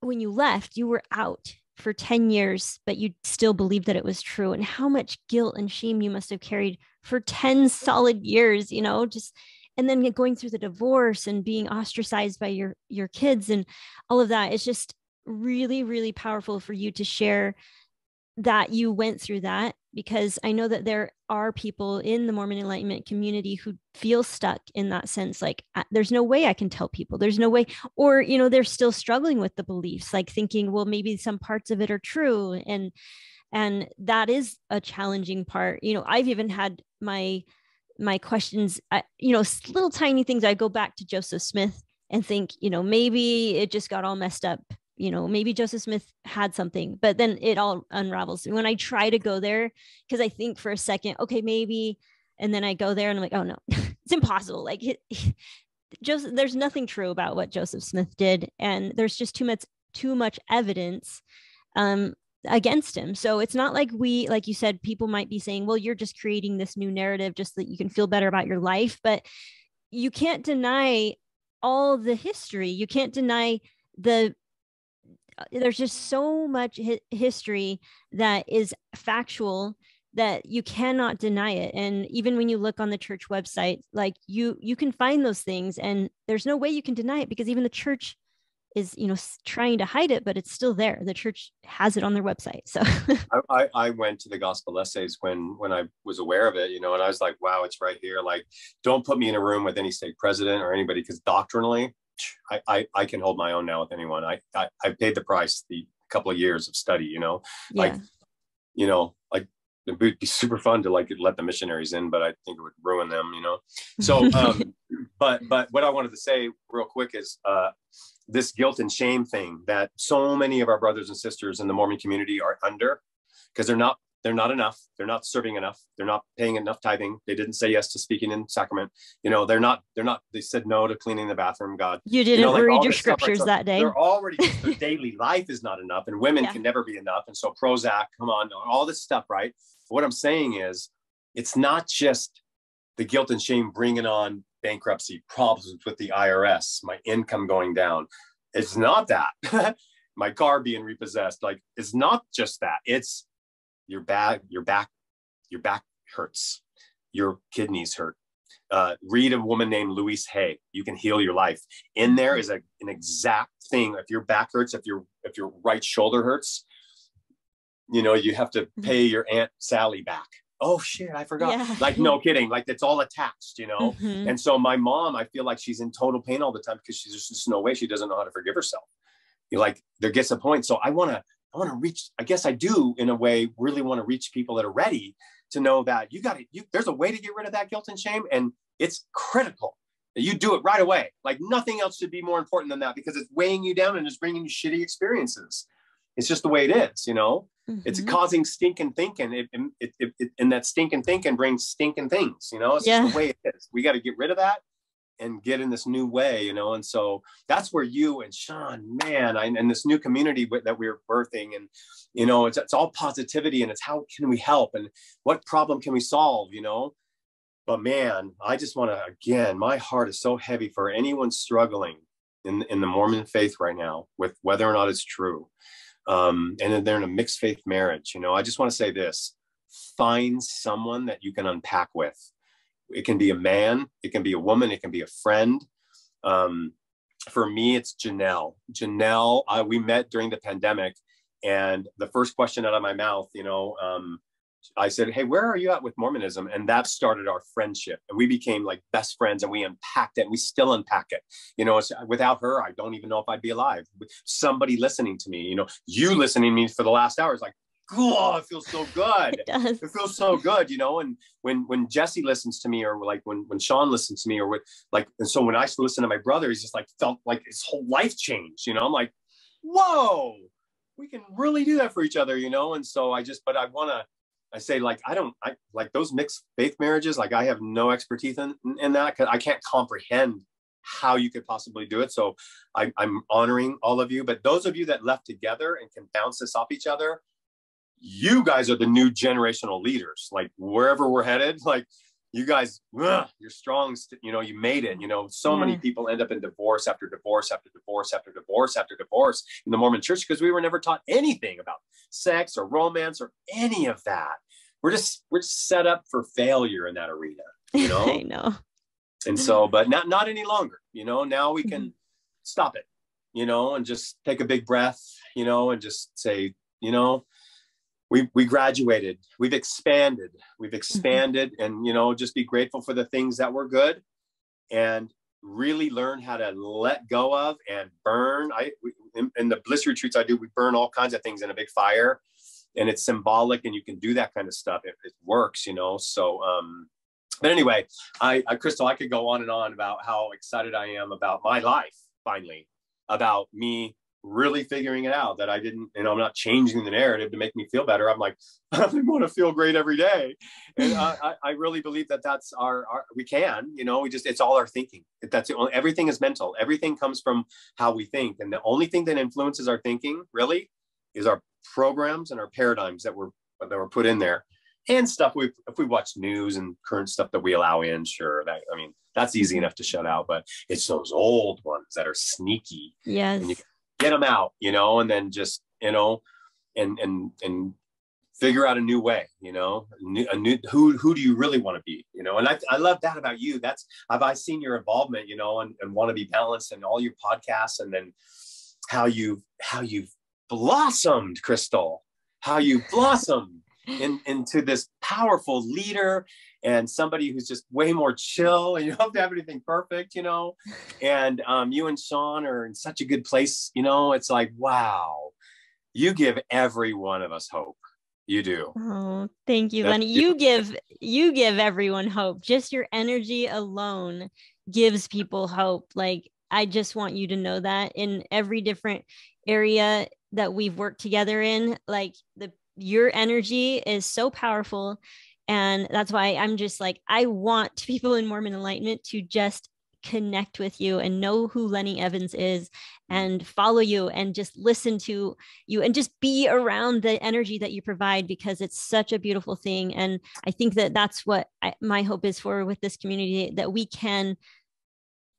when you left, you were out for 10 years, but you still believed that it was true, and how much guilt and shame you must have carried for 10 solid years, you know, and then going through the divorce and being ostracized by your kids and all of that. It's just really, really powerful for you to share that you went through that, because I know that there are people in the Mormon Enlightenment community who feel stuck in that sense. Like, there's no way I can tell people, there's no way, or, you know, they're still struggling with the beliefs, like thinking, well, maybe some parts of it are true. And that is a challenging part. You know, I've even had my questions, you know, little tiny things. I go back to Joseph Smith and think, you know, maybe it just got all messed up. You know, maybe Joseph Smith had something, but then it all unravels. When I try to go there, because I think for a second, okay, maybe, and then I go there and I'm like, oh no, it's impossible. Like there's nothing true about what Joseph Smith did, and there's just too much evidence against him. So it's not like like you said, people might be saying, well, you're just creating this new narrative just so that you can feel better about your life, but you can't deny all the history. You can't deny there's just so much history that is factual that you cannot deny it. And even when you look on the church website, like you can find those things, and there's no way you can deny it, because even the church is, you know, trying to hide it, but it's still there. The church has it on their website. So I went to the gospel essays when I was aware of it, you know, and I was like, wow, it's right here. Like, don't put me in a room with any stake president or anybody, because doctrinally, I can hold my own now with anyone. I paid the price, the couple of years of study, you know, like, you know, like it would be super fun to like let the missionaries in, but I think it would ruin them, you know? So, but what I wanted to say real quick is this guilt and shame thing that so many of our brothers and sisters in the Mormon community are under, because they're not enough. They're not serving enough. They're not paying enough tithing. They didn't say yes to speaking in sacrament. You know, they said no to cleaning the bathroom. God, you didn't, you know, like read your scriptures that day. They're already, their daily life is not enough, and women can never be enough. And so Prozac, come on, all this stuff, right? What I'm saying is, it's not just the guilt and shame bringing on bankruptcy, problems with the IRS, my income going down. It's not that. My car being repossessed. Like, it's not just that. It's you're back your back hurts, your kidneys hurt. Read a woman named Louise Hay. You can heal your life. In there is an exact thing. If your back hurts, if your right shoulder hurts, you know, you have to pay your Aunt Sally back. Oh shit, I forgot. Yeah. Like, no kidding. Like, it's all attached, you know? Mm-hmm. And so my mom, I feel like she's in total pain all the time because she's just no way she doesn't know how to forgive herself. You like, there gets a point. So I want to reach, I guess I do in a way, really want to reach people that are ready to know that there's a way to get rid of that guilt and shame. And it's critical that you do it right away. Like, nothing else should be more important than that, because it's weighing you down and it's bringing you shitty experiences. It's just the way it is, you know? Mm-hmm. It's causing stinking thinking. And that stinking thinking brings stinking things, you know? It's just the way it is. We got to get rid of that and get in this new way, you know? And so that's where you and Sean, man, and this new community that we're birthing, and, you know, it's all positivity, and it's how can we help and what problem can we solve, you know? But man, I just want to, again, my heart is so heavy for anyone struggling in the Mormon faith right now with whether or not it's true. And then they're in a mixed faith marriage. You know, I just want to say this: find someone that you can unpack with. It can be a man, it can be a woman, it can be a friend. For me, it's Janelle. We met during the pandemic, and the first question out of my mouth, you know, I said, hey, where are you at with Mormonism? And that started our friendship. And we became like best friends, and we unpacked it, and we still unpack it. You know, without her, I don't even know if I'd be alive. Somebody listening to me, you know, you listening to me for the last hour is like, oh, it feels so good. It feels so good, you know. And when Jesse listens to me, or like when Sean listens to me, or and so when I listen to my brother, he's just like felt like his whole life changed, you know. I'm like, whoa, we can really do that for each other, you know. And so I say, like, I like those mixed faith marriages, like I have no expertise in that, because I can't comprehend how you could possibly do it. So I'm honoring all of you, but those of you that left together and can bounce this off each other, you guys are the new generational leaders. Like, wherever we're headed, like, you guys, you're strong, you know, you made it, you know. So many people end up in divorce after divorce after divorce after divorce after divorce in the Mormon church, because we were never taught anything about sex or romance or any of that. We're set up for failure in that arena, you know. I know. And so, but not any longer, you know. Now we can stop it, you know, and just take a big breath, you know, and just say, you know, we graduated, we've expanded, and, you know, just be grateful for the things that were good, and really learn how to let go of and burn. In the bliss retreats I do, we burn all kinds of things in a big fire, and it's symbolic, and you can do that kind of stuff. It works, you know. So, but anyway, Crystal, I could go on and on about how excited I am about my life, finally, about me really figuring it out, that I didn't, you know, I'm not changing the narrative to make me feel better. I'm like, I want to feel great every day. And I really believe that that's we can, you know, it's all our thinking. Everything is mental. Everything comes from how we think. And the only thing that influences our thinking really is our programs and our paradigms that were put in there, and stuff if we watch news and current stuff that we allow in. Sure, that's easy enough to shut out, but it's those old ones that are sneaky. Yes. And you get them out, you know, and then just, you know, and figure out a new way, you know, who do you really want to be, you know? And I love that about you. I've seen your involvement, you know, and want to be balanced, and all your podcasts, and then how you've blossomed, Crystal, how you blossomed into this powerful leader, and somebody who's just way more chill, and you don't have to have anything perfect, you know. And you and Sean are in such a good place, you know. It's like, wow, you give every one of us hope. You do. Oh, thank you, Lenny. You give everyone hope. Just your energy alone gives people hope. Like, I just want you to know that in every different area that we've worked together in, like, your energy is so powerful. And that's why I'm just like, I want people in Mormon Enlightenment to just connect with you and know who Lenny Evans is, and follow you, and just listen to you, and just be around the energy that you provide, because it's such a beautiful thing. And I think that that's what my hope is for with this community, that we can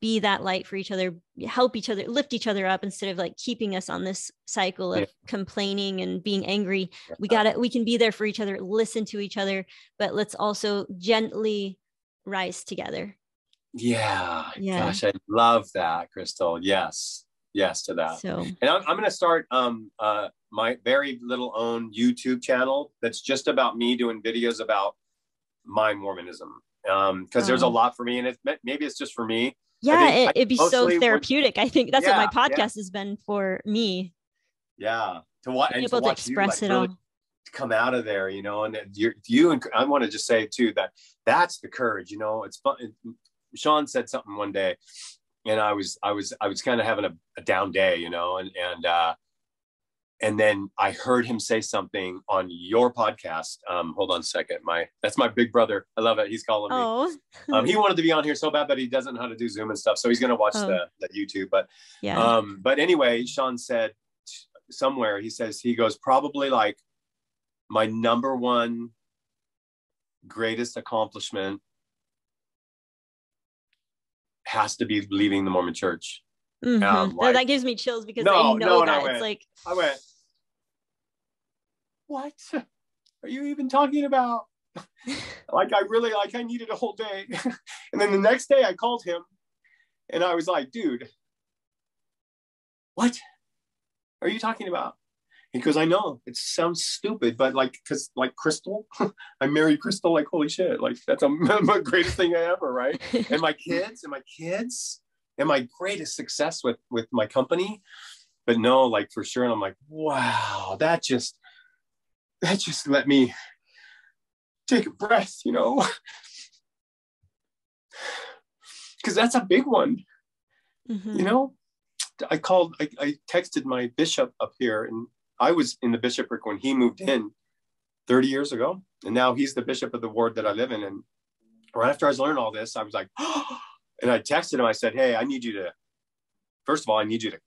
be that light for each other, help each other, lift each other up, instead of like keeping us on this cycle of complaining and being angry. We can be there for each other, listen to each other, but let's also gently rise together. Yeah. Gosh, I love that, Crystal. Yes to that. So, and I'm going to start my very little own YouTube channel that's just about me doing videos about my Mormonism, because there's a lot for me, and maybe it's just for me. Yeah, it'd be so therapeutic. I think that's what my podcast has been for me. Yeah, to watch and to express it all, to come out of there, you know. And you and I want to just say too that that's the courage. You know, it's fun. Sean said something one day, and I was kind of having a down day, you know, and then I heard him say something on your podcast. Hold on a second. That's my big brother. I love it. He's calling me. Oh. He wanted to be on here so bad, but he doesn't know how to do Zoom and stuff. So he's going to watch the YouTube. But anyway, Sean said somewhere, he goes, probably like my number one greatest accomplishment has to be leaving the Mormon church. Mm-hmm. Like, that gives me chills, because I know that it's like, I went, what are you even talking about? Like, I needed a whole day. And then the next day I called him and I was like, dude, what are you talking about? He goes, I know it sounds stupid, but because Crystal, I married Crystal, like, holy shit, like that's my greatest thing ever, right? And my kids and my greatest success with my company. But no, like, for sure. And I'm like, wow, that just let me take a breath, you know, because that's a big one. Mm-hmm. You know, I texted my bishop up here, and I was in the bishopric when he moved in 30 years ago. And now he's the bishop of the ward that I live in. And right after I was learning all this, I was like, and I texted him. I said, hey, first of all, I need you to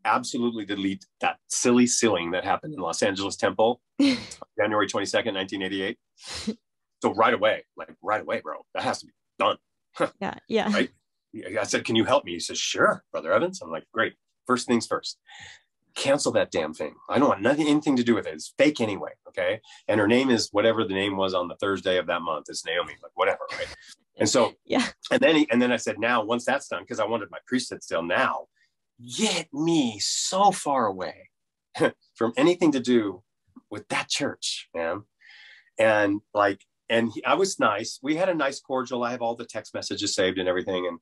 absolutely delete that silly sealing that happened in Los Angeles Temple, January 22nd, 1988. So right away, bro, that has to be done. Yeah. Right? I said, can you help me? He says, sure, Brother Evans. I'm like, great. First things first. Cancel that damn thing. I don't want anything to do with it. It's fake anyway. Okay. And her name is whatever the name was on the Thursday of that month. It's Naomi, like whatever. Right. And so, and then I said, now, once that's done, because I wanted my priesthood still, now get me so far away from anything to do with that church, man. And I was nice. We had a nice cordial. I have all the text messages saved and everything. And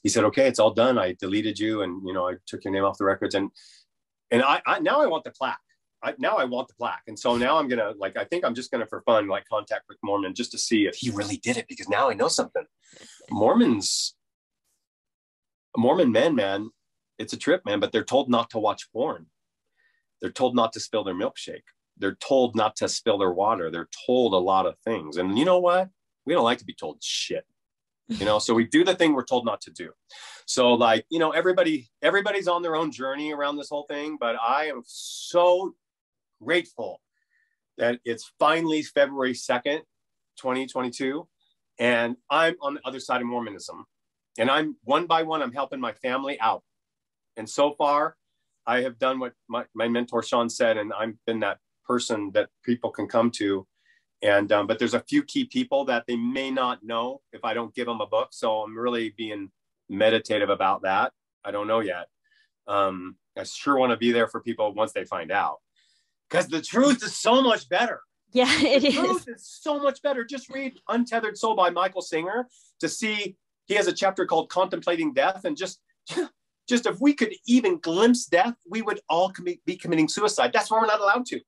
he said, okay, it's all done. I deleted you. And, you know, I took your name off the records. And I now I want the plaque. I want the plaque. And so now I'm going to, I think I'm just going to, for fun, contact Rick Mormon just to see if he really did it, because now I know something. Mormon men, man, it's a trip, man, but they're told not to watch porn. They're told not to spill their milkshake. They're told not to spill their water. They're told a lot of things. And you know what? We don't like to be told shit. You know, so we do the thing we're told not to do. So you know, everybody's on their own journey around this whole thing, but I am so grateful that it's finally February 2nd, 2022. And I'm on the other side of Mormonism, and I'm one by one, I'm helping my family out. And so far I have done what my mentor, Sean, said, and I've been that person that people can come to. And, but there's a few key people that they may not know if I don't give them a book. So I'm really being meditative about that. I don't know yet. I sure want to be there for people once they find out, because the truth is so much better. Yeah, it is. The truth is so much better. Just read Untethered Soul by Michael Singer to see. He has a chapter called Contemplating Death. And just if we could even glimpse death, we would all be committing suicide. That's why we're not allowed to,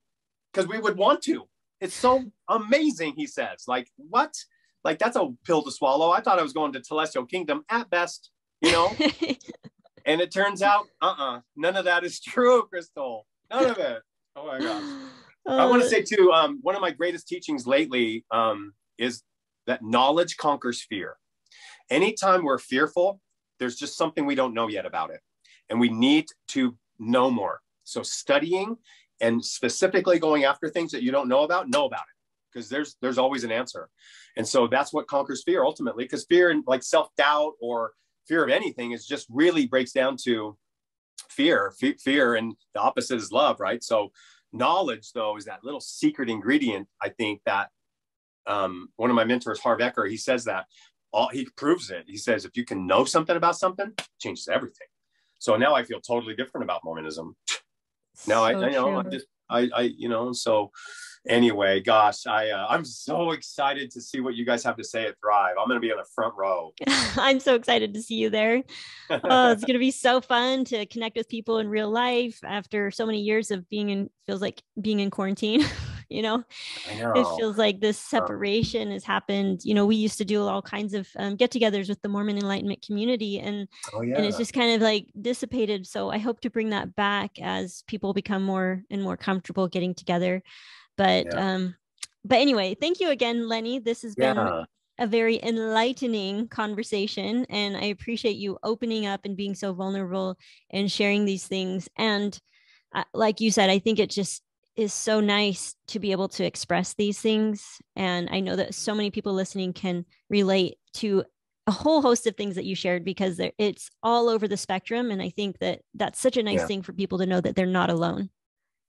because we would want to. It's so amazing, he says. Like, what? Like, that's a pill to swallow. I thought I was going to Celestial Kingdom at best, you know? And it turns out, none of that is true, Crystal. None of it. Oh my gosh. I want to say too, one of my greatest teachings lately is that knowledge conquers fear. Anytime we're fearful, there's just something we don't know yet about it. And we need to know more. So studying and specifically going after things that you don't know about it, because there's always an answer. And so that's what conquers fear ultimately, because fear and self-doubt or fear of anything is just really breaks down to fear, and the opposite is love, right? So knowledge, though, is that little secret ingredient. I think that one of my mentors, Harv Eker, he says that he proves it. He says, if you can know something about something, it changes everything. So now I feel totally different about Mormonism. Now I know, so anyway, gosh, I'm so excited to see what you guys have to say at Thrive. I'm going to be on the front row. I'm so excited to see you there. Oh, it's going to be so fun to connect with people in real life after so many years of feels like being in quarantine. I know. It feels like this separation has happened. We used to do all kinds of get-togethers with the Mormon Enlightenment community, and it's just kind of like dissipated. So I hope to bring that back as people become more and more comfortable getting together. But anyway, thank you again, Lenny. This has been a very enlightening conversation, and I appreciate you opening up and being so vulnerable and sharing these things. And like you said, I think it just is so nice to be able to express these things. And I know that so many people listening can relate to a whole host of things that you shared, because it's all over the spectrum. And I think that that's such a nice thing for people to know that they're not alone.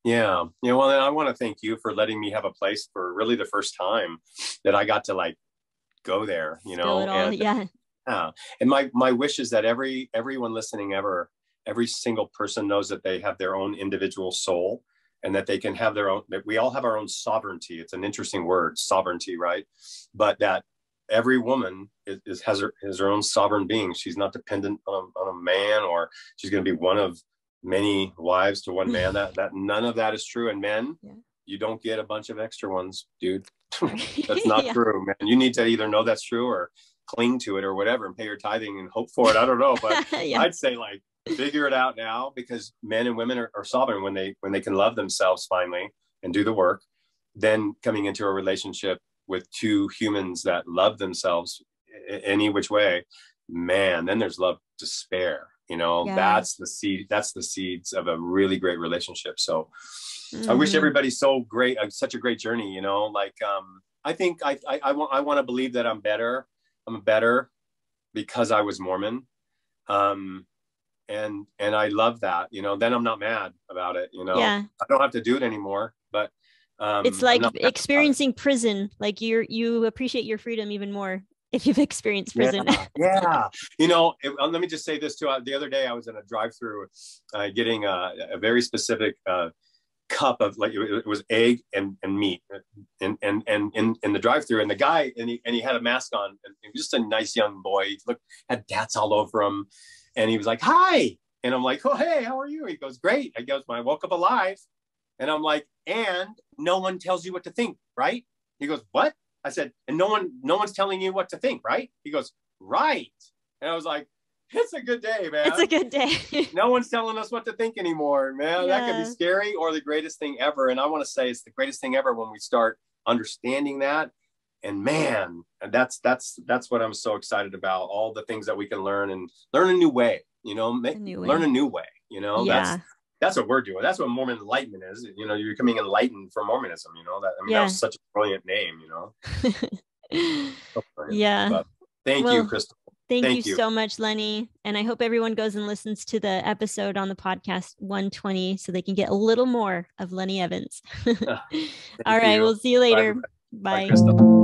Yeah. Well, then I want to thank you for letting me have a place for really the first time that I got to go there, And my wish is that everyone listening every single person knows that they have their own individual soul, and that they can have their own, that we all have our own sovereignty. It's an interesting word, sovereignty, right? But that every woman has her own sovereign being. She's not dependent on a man, or she's going to be one of many wives to one man. That none of that is true. And men, you don't get a bunch of extra ones, dude. That's not true, man. You need to either know that's true or cling to it or whatever, and pay your tithing and hope for it. I don't know, but I'd say figure it out now, because men and women are sovereign when they can love themselves finally and do the work. Then coming into a relationship with two humans that love themselves any which way, man, then there's love to spare. That's the seeds of a really great relationship. So I wish everybody so great, such a great journey. I think I want to believe that I'm better because I was Mormon. And I love that, then I'm not mad about it, I don't have to do it anymore, but it's like experiencing prison. Like you appreciate your freedom even more if you've experienced prison. Let me just say this too. The other day I was in a drive-through getting a very specific cup of it was egg and meat and in the drive-through, and the guy and he had a mask on, and he was just a nice young boy. He had tats all over him. And he was like, hi. And I'm like, oh, hey, how are you? He goes, great. I goes, I woke up alive. And I'm like, and no one tells you what to think, right? He goes, what? I said, and no one's telling you what to think, right? He goes, right. And I was like, it's a good day, man. It's a good day. No one's telling us what to think anymore, man. That could be scary or the greatest thing ever. And I want to say it's the greatest thing ever when we start understanding that. And man, and that's what I'm so excited about. All the things that we can learn and learn a new way, learn a new way, that's what we're doing. That's what Mormon enlightenment is. You're becoming enlightened from Mormonism, that was such a brilliant name, But thank you, Crystal. Thank you so much, Lenny. And I hope everyone goes and listens to the episode on the podcast 120 so they can get a little more of Lenny Evans. All right. We'll see you later. Bye. Bye, Crystal.